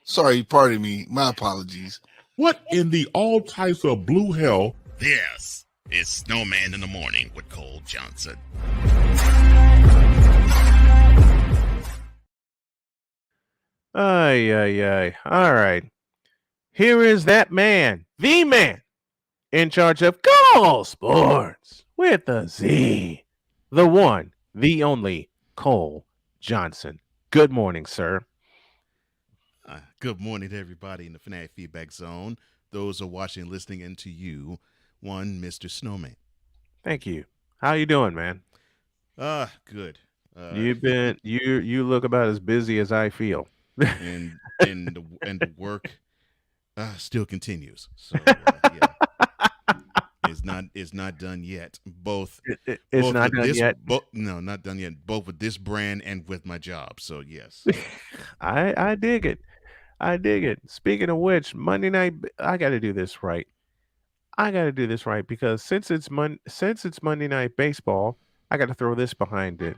Sorry, pardon me. My apologies.
What in the all types of blue hell?
This is Snowman in the Morning with Cole Johnson.
Ay. All right. Here is that man, the man, in charge of Cole Sports with a Z. The one, the only, Cole Johnson. Good morning, sir.
Good morning to everybody in the Fanatic Feedback Zone. Those are watching and listening, and to you, one Mr. Snowman.
Thank you. How you doing, man?
Good.
You look about as busy as I feel.
and the work still continues. So yeah. It's not done yet.
It's not done yet.
No, not done yet. Both with this brand and with my job. So yes,
I dig it. I dig it. Speaking of which, Monday night, I got to do this right. Because since it's Monday Night Baseball, I got to throw this behind it.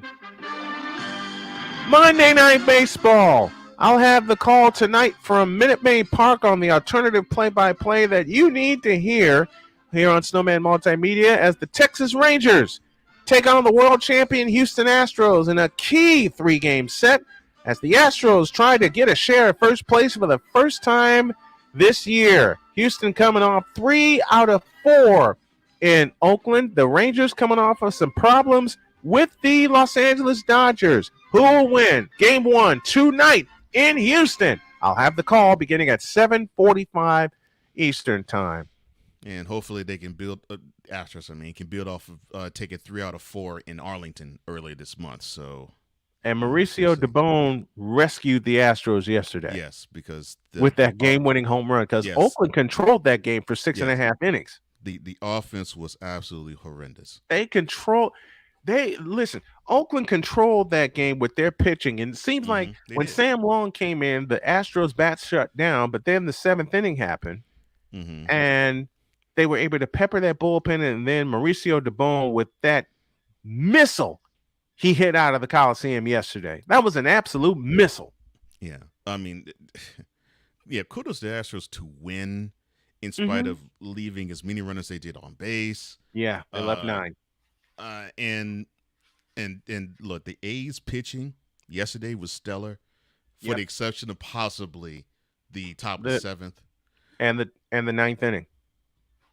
Monday Night Baseball. I'll have the call tonight from Minute Maid Park on the alternative play-by-play that you need to hear here on Snowman Multimedia as the Texas Rangers take on the world champion Houston Astros in a key 3-game set as the Astros try to get a share of first place for the first time this year. Houston coming off 3 out of 4 in Oakland. The Rangers coming off of some problems with the Los Angeles Dodgers. Who will win Game 1 tonight in Houston? I'll have the call beginning at 7:45 Eastern Time.
And hopefully they can build Astros. I mean, can build off of taking 3 out of 4 in Arlington earlier this month. So,
and Mauricio Dubon rescued the Astros yesterday.
Yes, because
with that game-winning home run, because Oakland controlled that game for 6.5 innings.
The offense was absolutely horrendous.
Oakland controlled that game with their pitching, and it seems like when Sam Long came in, the Astros bats shut down, but then the 7th inning happened, and they were able to pepper that bullpen, and then Mauricio Dubon with that missile he hit out of the Coliseum yesterday. That was an absolute missile.
Yeah. I mean, kudos to the Astros to win in spite of leaving as many runners they did on base.
Yeah, they left 9.
And look, the A's pitching yesterday was stellar, for the exception of possibly the top of the 7th
and the 9th inning,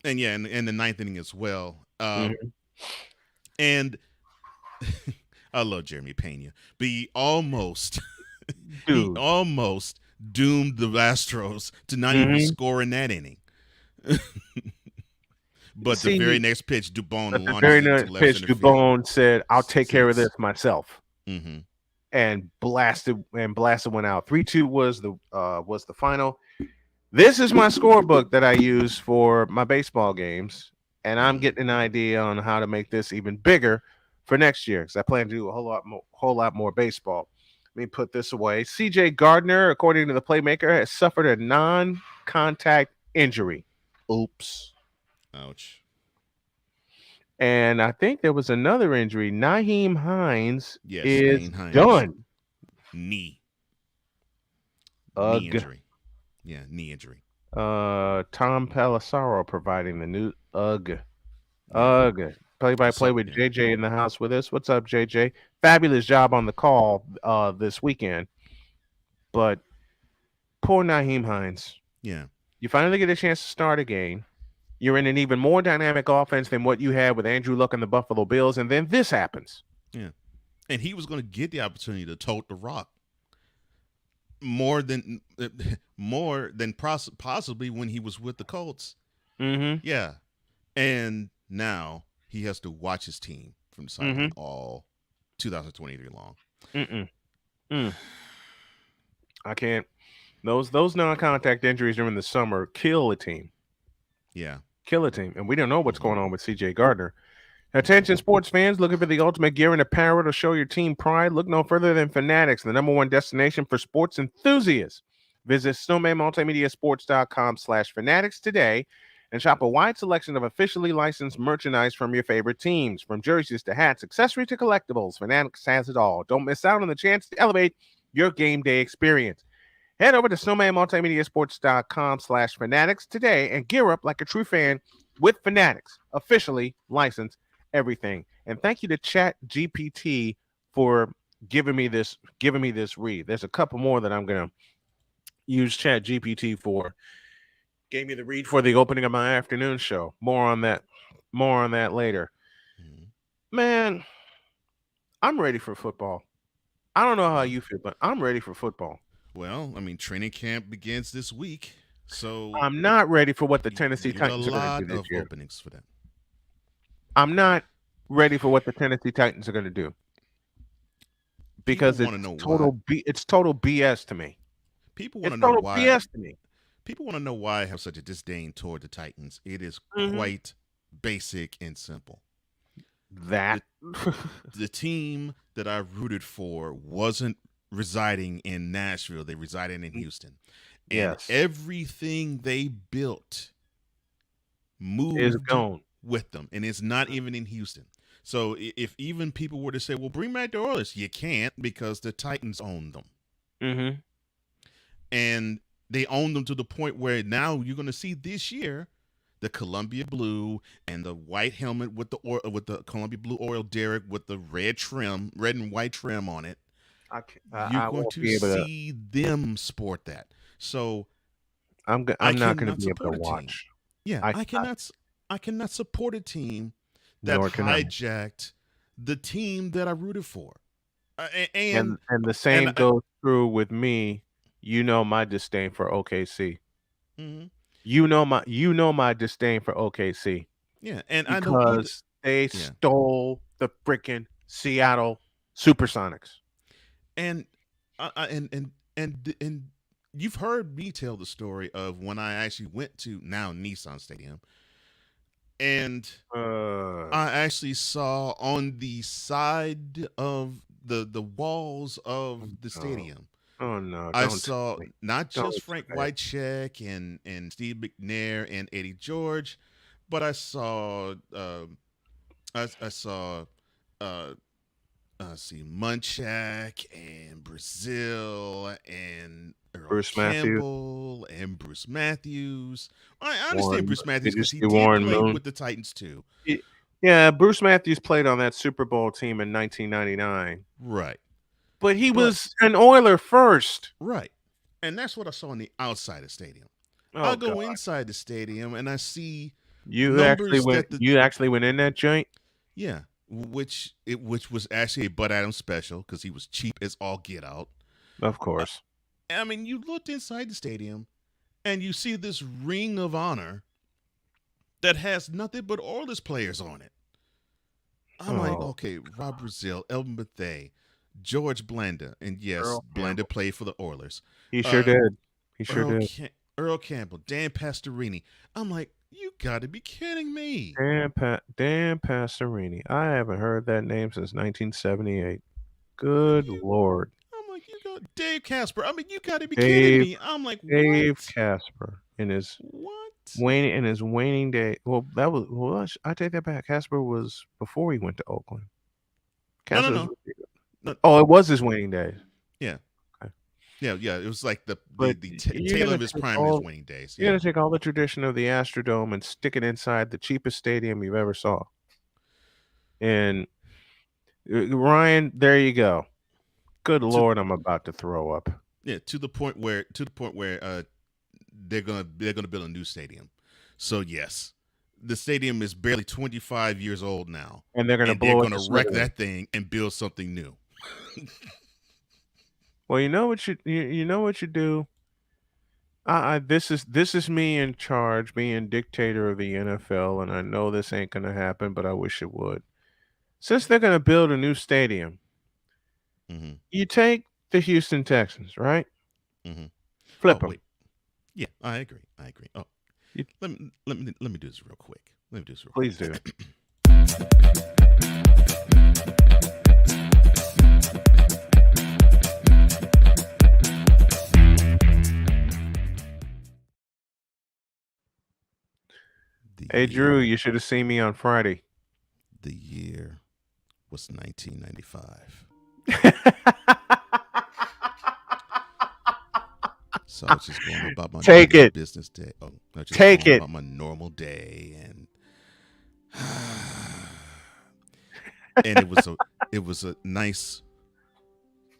and the 9th inning as well. And I love Jeremy Pena, but he almost doomed the Astros to not even score in that inning. But the very next pitch,
Dubon said, "I'll take care of this myself," and blasted one out. 3-2 was the final. This is my scorebook that I use for my baseball games, and I'm getting an idea on how to make this even bigger for next year because I plan to do a whole lot more baseball. Let me put this away. C.J. Gardner, according to the Playmaker, has suffered a non-contact injury. Oops.
Ouch.
And I think there was another injury. Nyheim Hines is done.
Knee injury. Yeah, knee injury.
Tom Pelissaro providing the new play-by-play with JJ in the house with us. What's up, JJ? Fabulous job on the call this weekend. But poor Nyheim Hines.
Yeah.
You finally get a chance to start a game. You're in an even more dynamic offense than what you had with Andrew Luck and the Buffalo Bills, and then this happens.
Yeah. And he was going to get the opportunity to tote the rock more than possibly when he was with the Colts. Yeah. And now he has to watch his team from the sideline all 2023 long.
I can't. Those non-contact injuries during the summer kill a team.
Yeah.
Kill a team. And we don't know what's going on with C.J. Gardner. Attention sports fans looking for the ultimate gear and apparel to show your team pride. Look no further than Fanatics, the #1 destination for sports enthusiasts. Visit snowmanmultimediasports.com/fanatics today and shop a wide selection of officially licensed merchandise from your favorite teams. From jerseys to hats, accessories to collectibles, Fanatics has it all. Don't miss out on the chance to elevate your game day experience. Head over to snowmanmultimediasports.com/fanatics today and gear up like a true fan with Fanatics, officially licensed everything. And thank you to ChatGPT for giving me this read. There's a couple more that I'm gonna use ChatGPT for. Gave me the read for the opening of my afternoon show. More on that later. Man, I'm ready for football. I don't know how you feel, but I'm ready for football.
Well, I mean, training camp begins this week, so
I'm not ready for what the Tennessee Titans are going to do this year.
Openings for them.
I'm not ready for what the Tennessee Titans are going to do because it's total BS to me.
People want to know why. BS to me. People want to know why I have such a disdain toward the Titans. It is quite basic and simple.
The
team that I rooted for wasn't residing in Nashville. They resided in Houston. And everything they built moved with them. And it's not even in Houston.
So if even people were to say, well, bring back the Oilers, you can't because the Titans own them.
Mm-hmm.
And they own them to the point where now you're going to see this year the Columbia blue and the white helmet with the Columbia blue oil derrick with the red and white trim on it. You're going to see them sport that. So
I'm not going to be able to watch.
Yeah, I cannot support a team that hijacked the team that I rooted for. And
the same goes through with me. You know my disdain for OKC.
Mm-hmm.
You know my disdain for OKC.
Yeah, and
because they stole the freaking Seattle Supersonics.
And you've heard me tell the story of when I actually went to now Nissan Stadium, and I actually saw on the side of the walls of the stadium.
Oh no!
I saw not just Frank Wycheck and Steve McNair and Eddie George, but I saw Munchak and Brazil and
Bruce
Campbell and Bruce Matthews. I understand Bruce Matthews because he did
Warren
play
Moon
with the Titans too.
Yeah, Bruce Matthews played on that Super Bowl team in 1999.
Right.
But he was an Oiler first.
Right. And that's what I saw on the outside of the stadium. I'll go inside the stadium and I see
you actually went in that joint?
Yeah. Which was actually a Bud Adams special because he was cheap as all get out.
Of course.
I mean, you looked inside the stadium and you see this ring of honor that has nothing but Oilers players on it. I'm like, okay, Rob Brazil, Elvin Bethea, George Blanda, and yes, Blanda played for the Oilers.
He sure did. He sure did.
Earl Campbell, Dan Pastorini. I'm like, you got to be kidding me.
Dan Pastorini. I haven't heard that name since 1978. Good Lord.
I'm like, you got Dave Casper. I mean, you got to be kidding me. I'm like, what?
Dave Casper in his waning day. Well, I take that back. Casper was before he went to Oakland.
No.
Oh, it was his waning days.
Yeah.
Okay.
Yeah. It was like the tail of his prime, his waning days.
You got to take all the tradition of the Astrodome and stick it inside the cheapest stadium you've ever saw. And Ryan, there you go. Good Lord, I'm about to throw up.
Yeah, to the point where they're gonna build a new stadium. So yes, the stadium is barely 25 years old now,
and they're gonna
wreck that thing and build something new.
Well, you know what you do. This is me in charge, being dictator of the NFL, and I know this ain't gonna happen, but I wish it would. Since they're gonna build a new stadium, you take the Houston Texans, right? Flip them.
Yeah, I agree. Oh, let me do this real quick.
Please do. Hey, Drew, you should have seen me on Friday.
The year was 1995. So I was just going about my normal business day. Oh, no, just
Take it.
About my normal day, and it was a nice,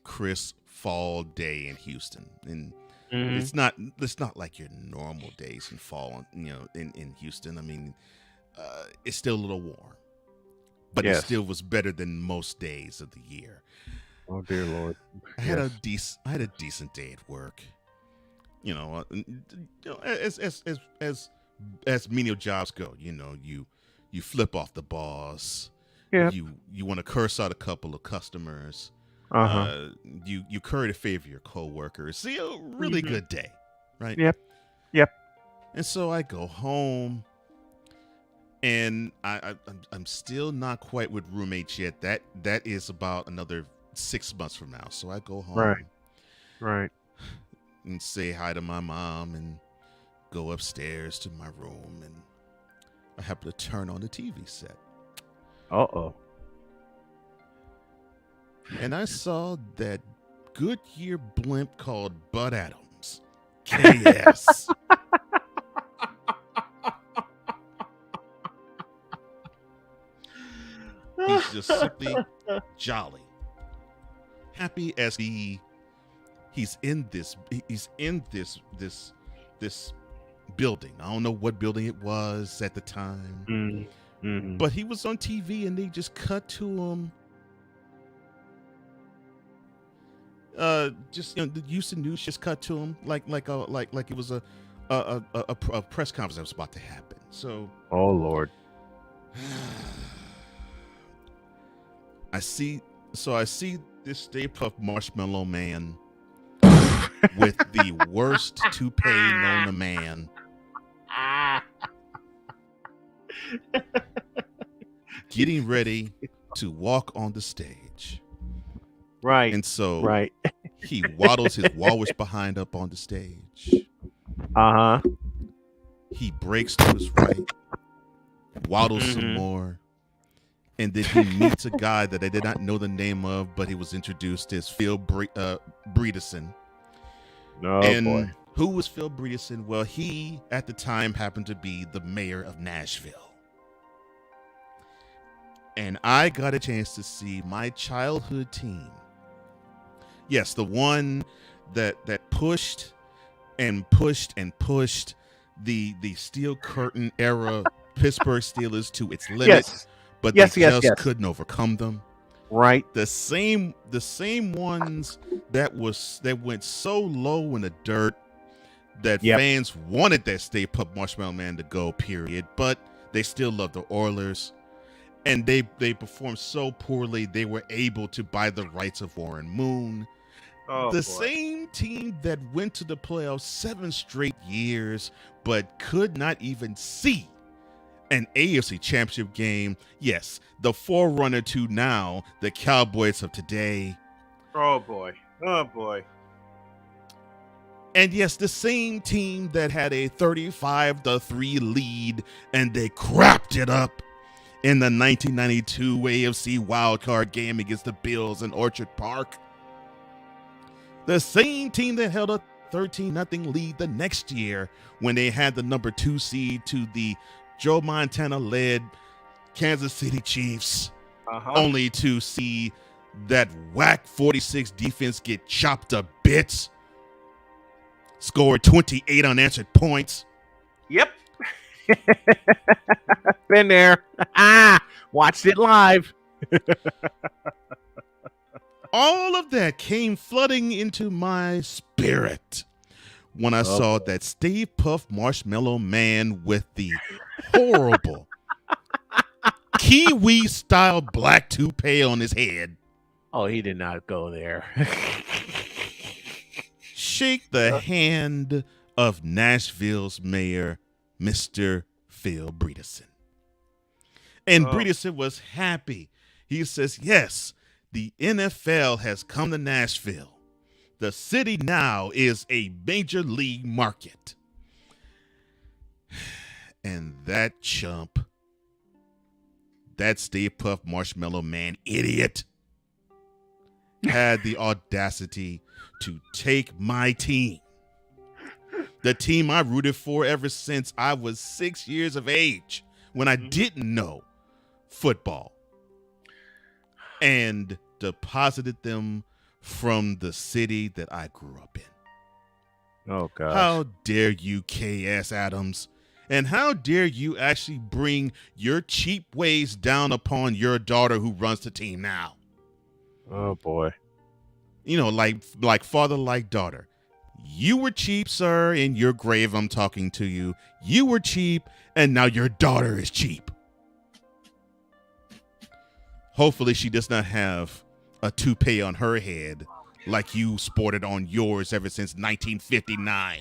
crisp fall day in Houston, and it's not like your normal days in fall, in Houston. I mean, it's still a little warm, but it still was better than most days of the year.
Oh dear Lord!
I had a decent day at work. As menial jobs go, you flip off the boss.
Yeah.
You want to curse out a couple of customers. You curry the favor of your coworkers. See, a really good day, right?
Yep.
And so I go home, and I'm still not quite with roommates yet. That is about another 6 months from now. So I go home,
right,
and say hi to my mom, and go upstairs to my room, and I happen to turn on the TV set.
Uh-oh.
and I saw that Goodyear blimp called Bud Adams. KS. He's just simply jolly. Happy as he's in this building. I don't know what building it was at the time. But he was on TV and they just cut to him. The Houston News just cut to him like it was a press conference that was about to happen. So,
oh Lord,
I see this Stay Puft Marshmallow Man with the worst toupee known to man. Getting ready to walk on the stage.
Right.
And so he waddles his walrus behind up on the stage. He breaks to his right, waddles some more, and then he meets a guy that I did not know the name of, but he was introduced as Phil Bredesen.
Boy.
Who was Phil Bredesen? Well, he, at the time, happened to be the mayor of Nashville. And I got a chance to see my childhood team. Yes, the one that pushed and pushed and pushed the Steel Curtain era Pittsburgh Steelers to its limit, but they just couldn't overcome them.
Right.
The same ones that went so low in the dirt that fans wanted that Stay Puft Marshmallow Man to go, period, but they still loved the Oilers. And they performed so poorly, they were able to buy the rights of Warren Moon. Same team that went to the playoffs 7 straight years, but could not even see an AFC championship game. Yes, the forerunner to now the Cowboys of today.
Oh boy.
And yes, the same team that had a 35-3 lead and they crapped it up in the 1992 AFC wildcard game against the Bills in Orchard Park. The same team that held a 13-0 lead the next year when they had the number 2 seed to the Joe Montana-led Kansas City Chiefs, only to see that whack 46 defense get chopped to bits, scored 28 unanswered points.
Yep. Been there. Watched it live.
All of that came flooding into my spirit when I saw that Stay Puft Marshmallow Man with the horrible Kiwi-style black toupee on his head.
Oh, he did not go there.
Shake the hand of Nashville's mayor, Mr. Phil Bredesen. And Bredesen was happy. He says, yes, the NFL has come to Nashville. The city now is a major league market. And that chump, that Stay Puft Marshmallow Man idiot, had the audacity to take my team, the team I rooted for ever since I was 6 years of age, when I didn't know football, and deposited them from the city that I grew up in.
Oh, God.
How dare you, KS Adams? And how dare you actually bring your cheap ways down upon your daughter who runs the team now?
Oh, boy.
You know, like father, like daughter. You were cheap, sir, in your grave. I'm talking to you. You were cheap, and now your daughter is cheap. Hopefully she does not have a toupee on her head like you sported on yours ever since 1959.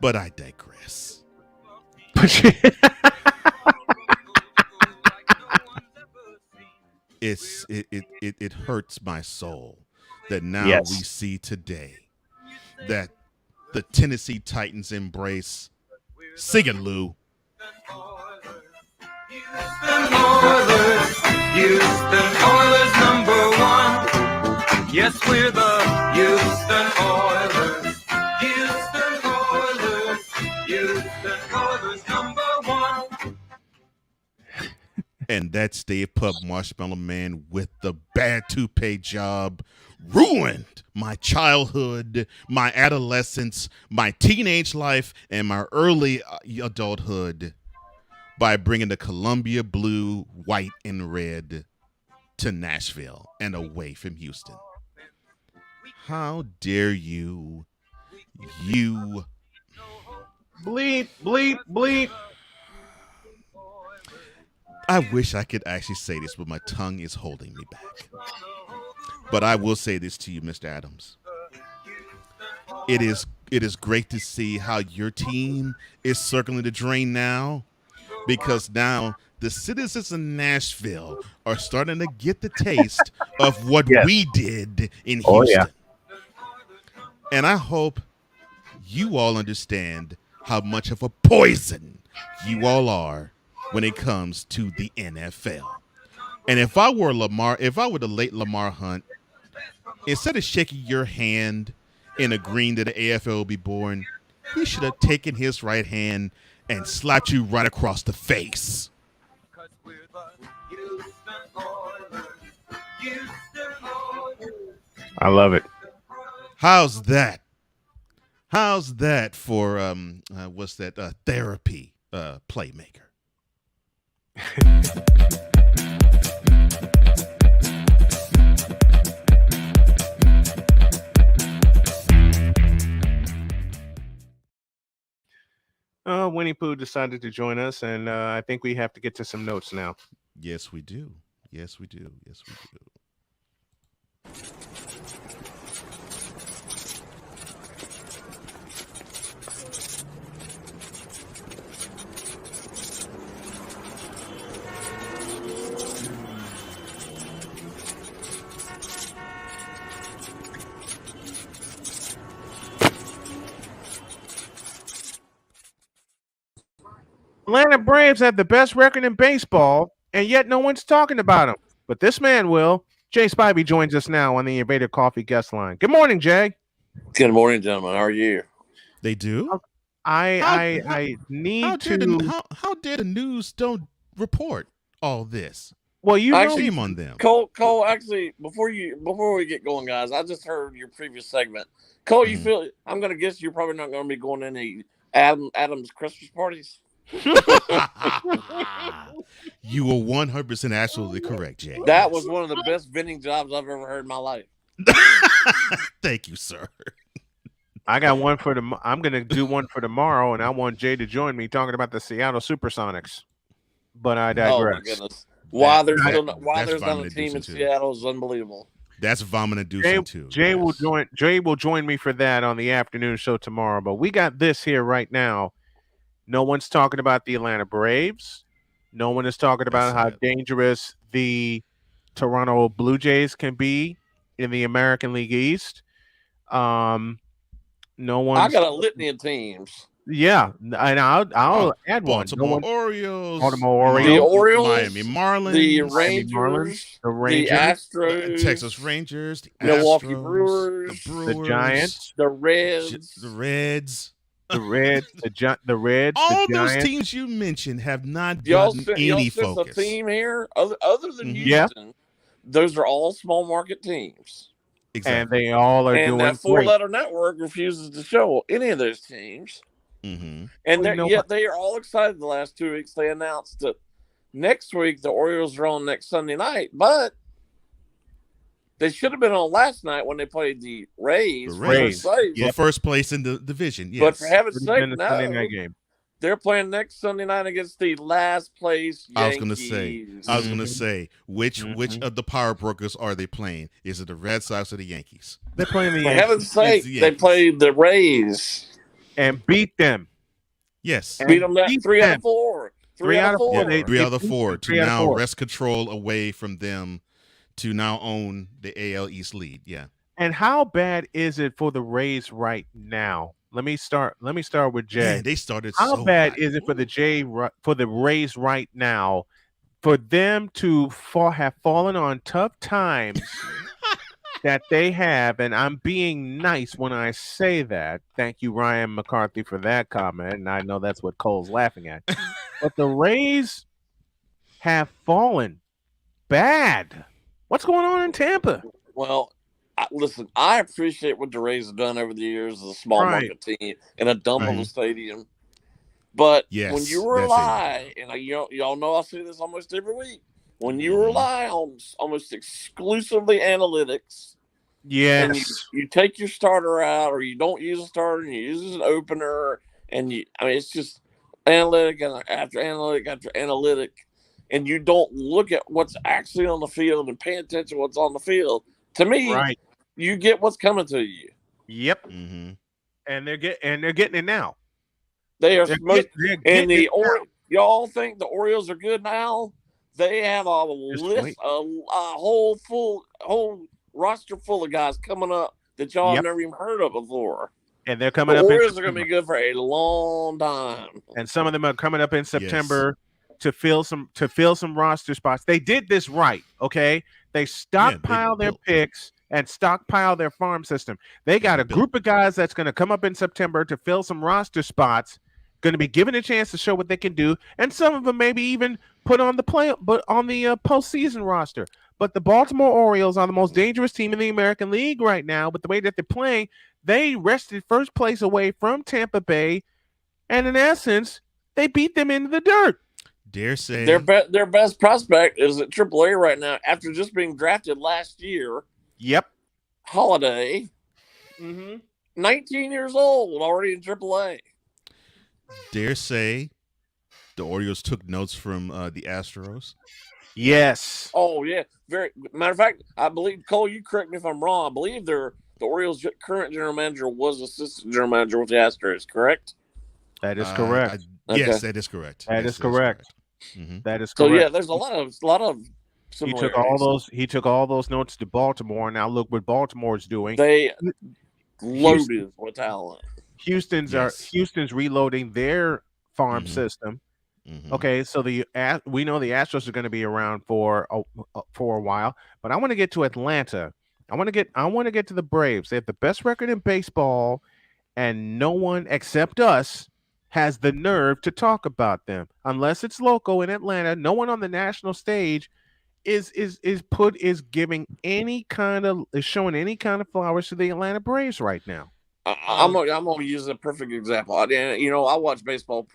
But I digress. It hurts my soul that now we see today that the Tennessee Titans embrace Sing It, Lou,
Houston Oilers #1. Yes, we're the Houston Oilers. Houston Oilers. Houston Oilers #1.
And that Stay Puft Marshmallow Man with the bad toupee job ruined my childhood, my adolescence, my teenage life, and my early adulthood by bringing the Columbia blue, white, and red to Nashville and away from Houston. How dare you? You.
Bleep, bleep, bleep.
I wish I could actually say this, but my tongue is holding me back. But I will say this to you, Mr. Adams. It is great to see how your team is circling the drain now, because now the citizens of Nashville are starting to get the taste of what we did in Houston.
Oh, yeah.
And I hope you all understand how much of a poison you all are when it comes to the NFL. And if I were the late Lamar Hunt, instead of shaking your hand and agreeing that the AFL will be born, he should have taken his right hand and slapped you right across the face.
I love it.
How's that? How's that for what's that therapy playmaker?
Winnie Pooh decided to join us, and I think we have to get to some notes now.
Yes, we do. Yes, we do. Yes, we do.
Atlanta Braves have the best record in baseball, and yet no one's talking about them. But this man will. Jay Spivey joins us now on the Invader Coffee guest line. Good morning, Jay.
Good morning, gentlemen. How are you?
They do?
I need
how
to.
How dare the news don't report all this?
Well, you
actually,
shame on them.
Cole, actually, before we get going, guys, I just heard your previous segment. Cole, you feel? I'm gonna guess you're probably not gonna be going to any Adam's Christmas parties.
You were 100% absolutely correct, Jay.
That was one of the best vending jobs I've ever heard in my life.
Thank you, sir.
I got one for I'm going to do one for tomorrow, and I want Jay to join me talking about the Seattle Supersonics. But I digress.
Oh my goodness! Why there's not a team in Seattle is unbelievable.
That's vomit-inducing too.
Jay will join me for that on the afternoon show tomorrow. But we got this here right now. No one's talking about the Atlanta Braves. No one is talking about how dangerous the Toronto Blue Jays can be in the American League East. No one.
I got a litany of teams.
Yeah, and I'll add one.
Baltimore Orioles,
the Orioles,
Miami Marlins,
the Rangers, the Astros,
Texas Rangers, the
Milwaukee
Astros,
Brewers,
the Giants,
the Reds,
the Reds.
The Reds, the Reds.
All
the
those
Giants.
teams you mentioned have not gotten any focus.
A team here, other than Houston, those are all small market teams.
Exactly.
And they all are doing
that four-letter network refuses to show any of those teams.
Mm-hmm.
And yet they are all excited the last 2 weeks. They announced that next week the Orioles are on next Sunday night, but they should have been on last night when they played the Rays.
For first place in the division. Yes.
But for heaven's sake,
game.
They're playing next Sunday night against the last place Yankees.
I was gonna say which of the power brokers are they playing? Is it the Red Sox or the Yankees?
They're playing the
For
Yankees.
heaven's sake, they played the Rays
and beat them.
Yes,
beat them 3 out of 4. 3 out of 4.
3 out of 4 to now wrest control away from them to now own the AL East lead. Yeah.
And how bad is it for the Rays right now? Let me start with Jay.
Man, they started
How
so
bad
hot.
is it for the Rays right now for them to have fallen on tough times that they have? And I'm being nice when I say that. Thank you, Ryan McCarthy, for that comment. And I know that's what Cole's laughing at. But the Rays have fallen bad. What's going on in Tampa?
Well, listen, I appreciate what the Rays have done over the years as a small market team in a dumb of a stadium. But when you rely, and y'all know I say this almost every week, when you rely on almost exclusively analytics, and you take your starter out, or you don't use a starter and you use it as an opener, and it's just analytic after analytic after analytic, and you don't look at what's actually on the field and pay attention to what's on the field. To me, you get what's coming to you.
Yep. And they're getting it now.
They are y'all think the Orioles are good now? They have a list, a whole roster full of guys coming up that y'all have never even heard of before.
And they're coming
up.
The
Orioles are going to be good for a long time.
And some of them are coming up in September to fill some roster spots. They did this right, okay? They stockpile their picks and stockpile their farm system. They got a group of guys that's going to come up in September to fill some roster spots, going to be given a chance to show what they can do, and some of them maybe even put on the postseason roster. But the Baltimore Orioles are the most dangerous team in the American League right now. But the way that they're playing, they wrested first place away from Tampa Bay, and in essence, they beat them into the dirt.
Dare say
their best prospect is at AAA right now after just being drafted last year.
Yep.
Holiday. 19 years old, already in AAA.
Dare say the Orioles took notes from the Astros.
Yes.
Oh, yeah. Matter of fact, I believe, Cole, you correct me if I'm wrong, I believe the Orioles' current general manager was assistant general manager with the Astros, correct?
That is correct.
Yes, that is correct.
That is correct. That is correct.
So yeah, there's a lot of similarities.
He took all those notes to Baltimore. Now look what Baltimore's doing.
They loaded with talent.
Houston's reloading their farm system. Okay, so we know the Astros are going to be around for a while, but I want to get to Atlanta. I want to get to the Braves. They have the best record in baseball, and no one except us has the nerve to talk about them unless it's local in Atlanta. No one on the national stage is showing any kind of flowers to the Atlanta Braves right now.
I'm gonna use a perfect example. I watch baseball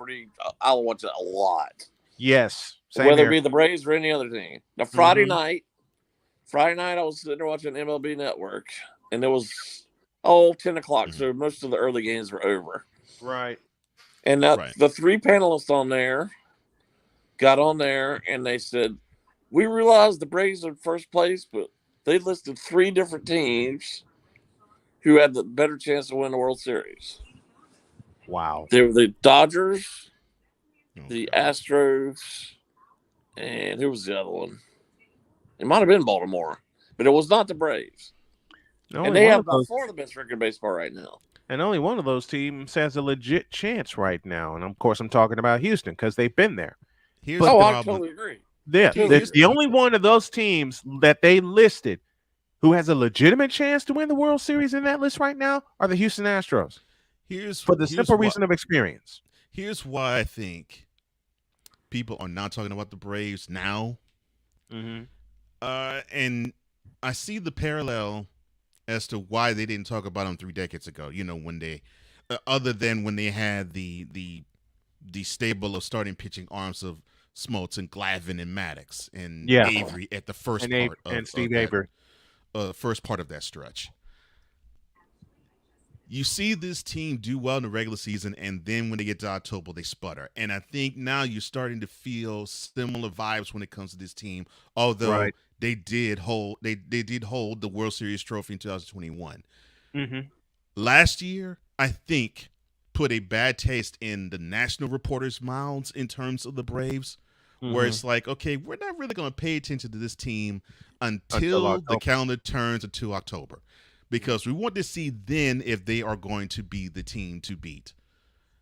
I'll watch it a lot.
Yes,
whether it be the Braves or any other team. Now Friday night, I was sitting there watching MLB Network, and it was 10 o'clock, so most of the early games were over.
Right.
And the three panelists on there got on there, and they said, "We realized the Braves are in first place, but they listed three different teams who had the better chance to win the World Series."
Wow.
They were the Dodgers, the Astros, and who was the other one? It might have been Baltimore, but it was not the Braves. And they have by far the best record in baseball right now.
And only one of those teams has a legit chance right now. And of course, I'm talking about Houston because they've been there.
I totally agree.
The only one of those teams that they listed who has a legitimate chance to win the World Series in that list right now are the Houston Astros. For the simple reason of experience.
Here's why I think people are not talking about the Braves now. And I see the parallel as to why they didn't talk about them 3 decades ago. When they, other than when they had the stable of starting pitching arms of Smoltz and Glavine and Maddox and Avery at the first part
and Steve Avery.
First part of that stretch. You see this team do well in the regular season, and then when they get to October, they sputter. And I think now you're starting to feel similar vibes when it comes to this team, although they did hold the World Series trophy in 2021. Last year, I think, put a bad taste in the national reporters' mouths in terms of the Braves, where it's like, okay, we're not really going to pay attention to this team until the calendar turns into October. because we want to see then if they are going to be the team to beat.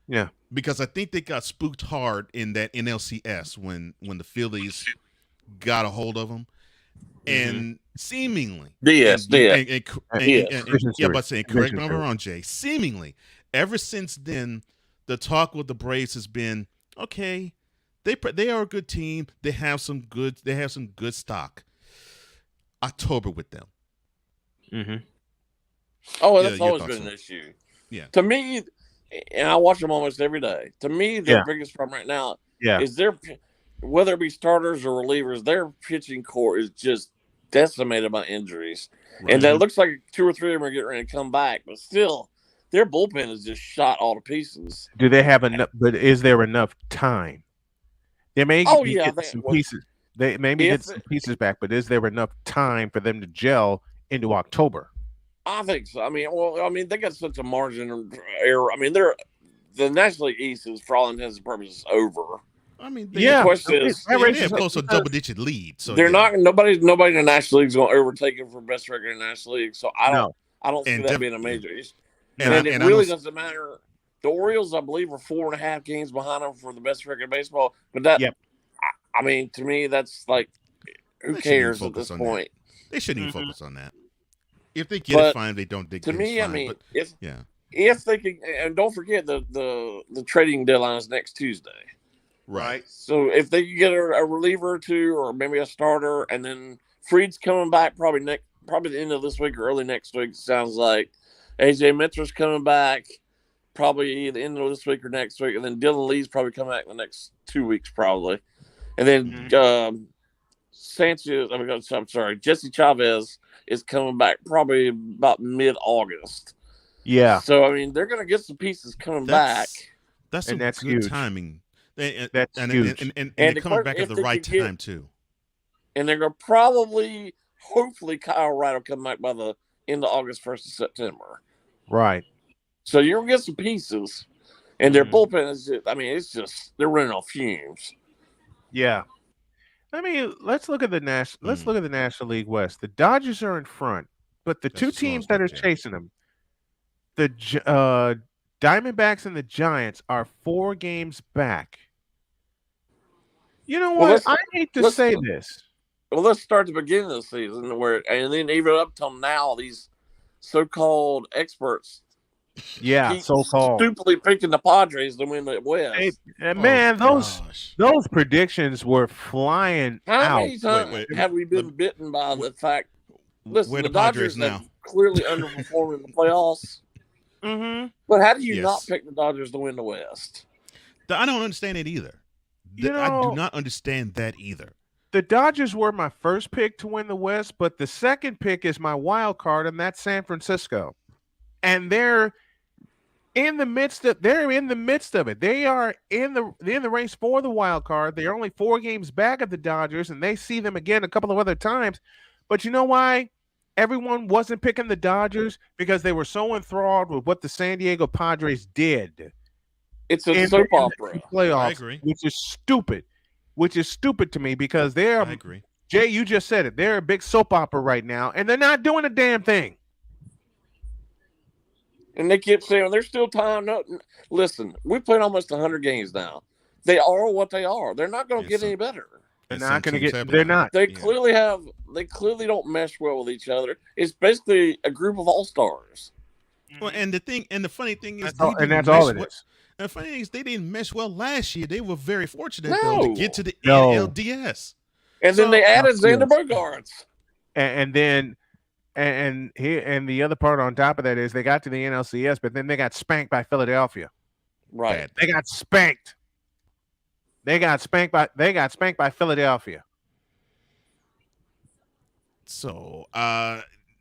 Yeah,
because I think they got spooked hard in that NLCS when the Phillies got a hold of them, and seemingly, yeah, but saying correct me if I'm wrong, Jay. Seemingly, ever since then, the talk with the Braves has been okay. They are a good team. They have some good stock. October with them.
Oh, that's always been an issue.
Yeah,
to me. And I watch them almost every day. To me, their biggest problem right now is whether it be starters or relievers, their pitching core is just decimated by injuries. Right. And it looks like 2 or 3 of them are getting ready to come back, but still, their bullpen is just shot all to pieces.
Do they have enough? But is there enough time? They may get some pieces. They maybe get some pieces back, but is there enough time for them to gel into October?
I think so. I mean, they got such a margin of error. I mean, the National League East is, for all intents and purposes, over.
I mean,
the question is,
they have close to a double-digit lead. So
they're not. Nobody in the National League is going to overtake them for best record in the National League. So I don't see that being a major issue. And it really doesn't matter. The Orioles, I believe, are 4.5 games behind them for the best record in baseball. But that, I mean, to me, that's like, who cares at this point?
They shouldn't even focus on that. If they get it, fine. If they don't, they get it, fine.
I mean, if they can, and don't forget the trading deadline is next Tuesday,
right?
So if they can get a reliever or two, or maybe a starter, and then Fried's coming back probably the end of this week or early next week. It sounds like AJ Minter's coming back probably the end of this week or next week, and then Dylan Lee's probably coming back in the next 2 weeks probably, and then Sanchez. I'm sorry, Jesse Chavez is coming back probably about mid-August.
Yeah.
So, I mean, they're going to get some pieces coming back.
That's
good
huge timing.
That's huge.
And they're coming back at the right time, too.
And they're going to hopefully, Kyle Wright will come back by the end of August, 1st of September.
Right.
So you're going to get some pieces. And their bullpen is just, they're running on fumes.
Yeah. I mean, let's look at the National League West. The Dodgers are in front, but the two teams that are chasing them, the Diamondbacks and the Giants, are 4 games back. You know what? I hate to say this.
Well, let's start the beginning of the season, and then even up till now, these so-called experts,
so-called,
stupidly picking the Padres to win the West.
Man, those predictions were flying out.
How many times have we been bitten by the fact? Listen, the Dodgers have clearly underperformed in the playoffs. But how do you not pick the Dodgers to win the West?
I don't understand it either. I do not understand that either.
The Dodgers were my first pick to win the West, but the second pick is my wild card, and that's San Francisco. And they're in the midst of it. They are in the race for the wild card. They're only 4 games back of the Dodgers, and they see them again a couple of other times. But you know why everyone wasn't picking the Dodgers? Because they were so enthralled with what the San Diego Padres did.
It's a soap opera.
Playoffs,
I agree.
which is stupid to me because they're.
I agree.
Jay, you just said it. They're a big soap opera right now, and they're not doing a damn thing.
And they keep saying there's still time. No, listen, we played almost 100 games now. They are what they are. They're not going to get any better.
They're not going to get. They're not.
They clearly have. They clearly don't mesh well with each other. It's basically a group of all-stars.
Well, and the funny thing is,
that's all it is.
And the funny thing is, they didn't mesh well last year. They were very fortunate though, to get to the NLDS.
And then they added Xander Bogaerts.
And then the other part on top of that is they got to the NLCS, but then they got spanked by Philadelphia.
Right.
They got spanked. They got spanked by Philadelphia.
So,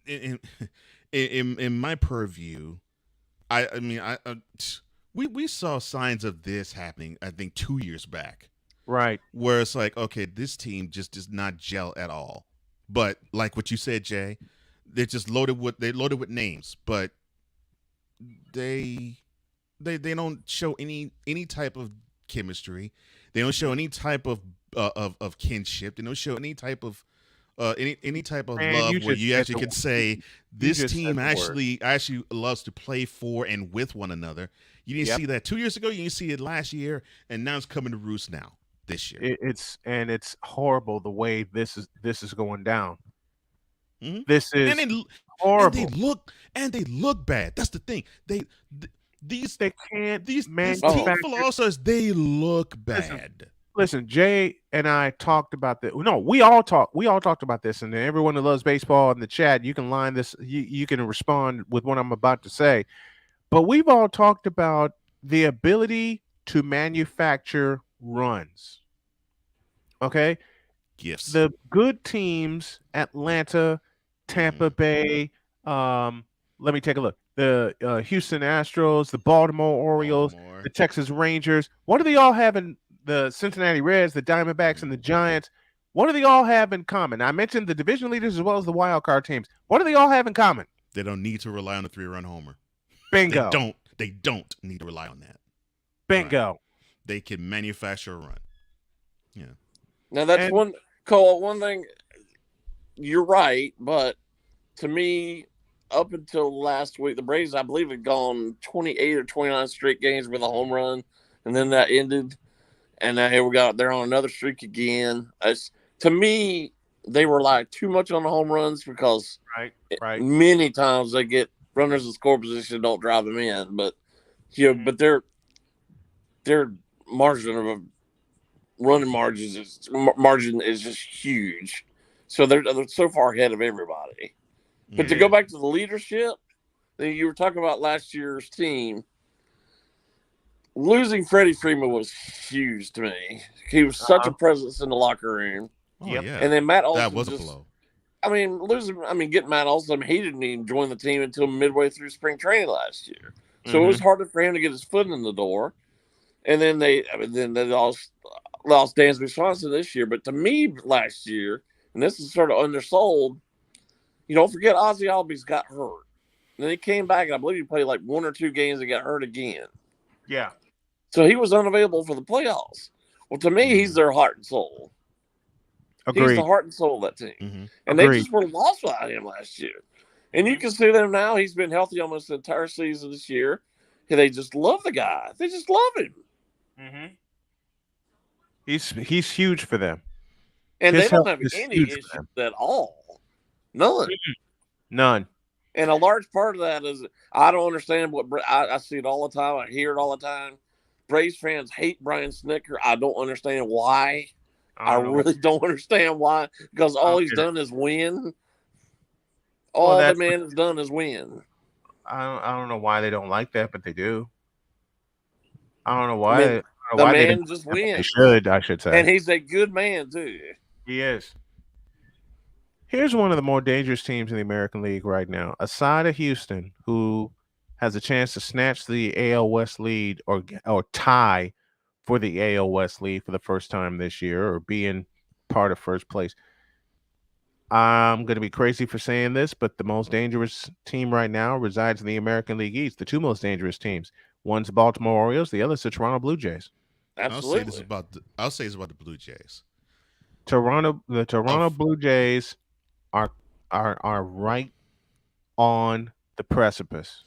in my purview, we saw signs of this happening, I think 2 years back.
Right.
Where it's like, okay, this team just does not gel at all. But like what you said, Jay, they're just loaded with names, but they don't show any type of chemistry. They don't show any type of kinship. They don't show any type of any type of
Man,
love
you
where
just
you
said
actually
the-
can say this
just
team
said the
actually loves to play for and with one another. You didn't see that 2 years ago. You didn't see it last year, and now it's coming to roost now this year.
It's horrible the way this is going down.
Mhm.
This is horrible.
And they look bad. That's the thing. These
can't
team philosophers, they look bad.
Listen, Jay and I talked about this. No, we all talked about this, and everyone who loves baseball in the chat, you can line this. You can respond with what I'm about to say. But we've all talked about the ability to manufacture runs. Okay?
Yes.
The good teams, Atlanta, Tampa Bay, let me take a look. The Houston Astros, the Baltimore Orioles, the Texas Rangers. What do they all have in the Cincinnati Reds, the Diamondbacks, and the Giants? What do they all have in common? I mentioned the division leaders as well as the wild card teams. What do they all have in common?
They don't need to rely on a 3-run homer.
Bingo.
They don't need to rely on that.
Bingo.
Right. They can manufacture a run. Yeah.
Now that's Cole. One thing, you're right, but to me, up until last week, the Braves, I believe, had gone 28 or 29 straight games with a home run, and then that ended, and now here they're on another streak again. To me, they rely too much on the home runs because many times they get runners in score position, don't drive them in, but but their margin of running margin is just huge. So they're so far ahead of everybody. But to go back to the leadership, you were talking about last year's team. Losing Freddie Freeman was huge to me. He was such a presence in the locker room.
Oh, yeah.
And then Matt Olson
that was a blow.
Getting Matt Olson, he didn't even join the team until midway through spring training last year. So it was harder for him to get his foot in the door. And then they lost Dansby Swanson this year. But to me, last year, and this is sort of undersold, don't forget Ozzie Albies got hurt. And then he came back, and I believe he played like 1 or 2 games and got hurt again.
Yeah.
So he was unavailable for the playoffs. Well, to me, he's their heart and soul.
Agreed.
He's the heart and soul of that team.
Mm-hmm.
And they just were lost without him last year. And you can see them now. He's been healthy almost the entire season this year. And they just love the guy. They just love him.
Mm-hmm. He's huge for them.
And
His
they don't
help
have
is
any
huge for
issues
them.
at all. None.
None.
And a large part of that is I don't understand I see it all the time. I hear it all the time. Braves fans hate Brian Snicker. I don't understand why. I really don't understand why. Because all he's done is win. All the man has done is win.
I don't know why they don't like that, but they do. I don't know why.
I mean, the man just wins.
I should say.
And he's a good man, too.
He is. Here's one of the more dangerous teams in the American League right now. Aside of Houston, who has a chance to snatch the AL West lead or tie for the AL West lead for the first time this year or being part of first place. I'm going to be crazy for saying this, but the most dangerous team right now resides in the American League East. The two most dangerous teams. One's the Baltimore Orioles. The other's the Toronto Blue Jays.
Absolutely.
I'll say this about the Blue Jays.
The Toronto Blue Jays are right on the precipice.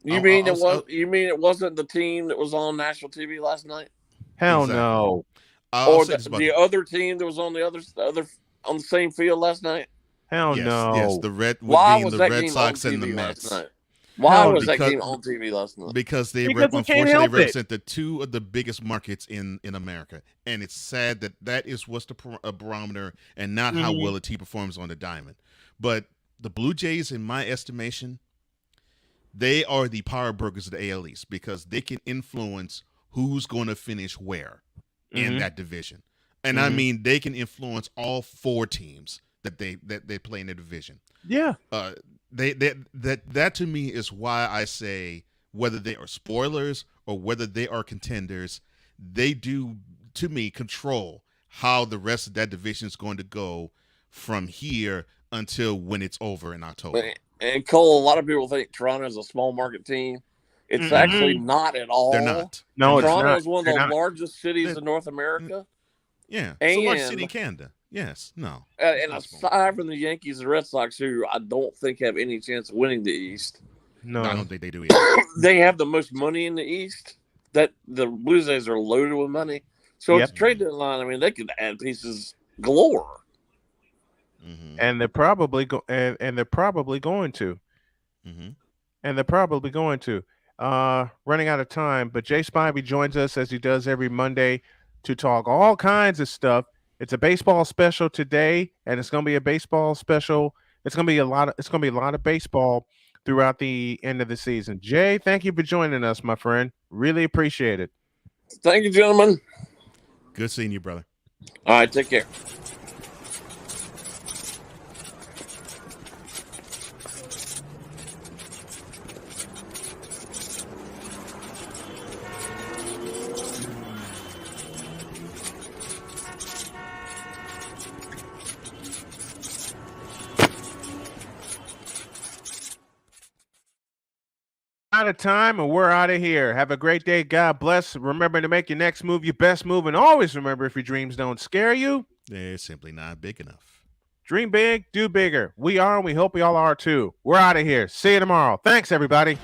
You mean it wasn't the team that was on national TV last night?
Hell no.
Or the other team that was on the other on the same field last night?
Hell no.
Yes, the Red Sox and the Mets.
Why was that game on TV last night?
Because unfortunately represent the two of the biggest markets in America, and it's sad that is what's a barometer and not how well a team performs on the diamond. But the Blue Jays, in my estimation, they are the power brokers of the AL East because they can influence who's going to finish where in that division, and I mean they can influence all 4 teams that they play in the division.
Yeah.
That to me is why I say whether they are spoilers or whether they are contenders, they do to me control how the rest of that division is going to go from here until when it's over in October.
And Cole, a lot of people think Toronto is a small market team. It's actually not at all.
They're not.
No,
Toronto
it's not.
is one of the largest cities in North America.
Yeah, it's a large city in Canada. Yes, no.
And aside from the Yankees and Red Sox, who I don't think have any chance of winning the East.
No,
I don't think they do either.
They have the most money in the East. That the Blue Jays are loaded with money. So at the trade deadline, I mean, they could add pieces galore.
And they're probably and they're probably going to. And they're probably going to. Running out of time, but Jay Spivey joins us as he does every Monday to talk all kinds of stuff. It's a baseball special today, and it's going to be a baseball special. It's going to be a lot of baseball throughout the end of the season. Jay, thank you for joining us, my friend. Really appreciate it.
Thank you, gentlemen.
Good seeing you, brother.
All right, take care.
Out of time, and we're out of here. Have a great day. God bless. Remember to make your next move your best move, and always remember, if your dreams don't scare you,
they're simply not big enough.
Dream big, do bigger. We are, and we hope we all are too. We're out of here. See you tomorrow. Thanks, everybody.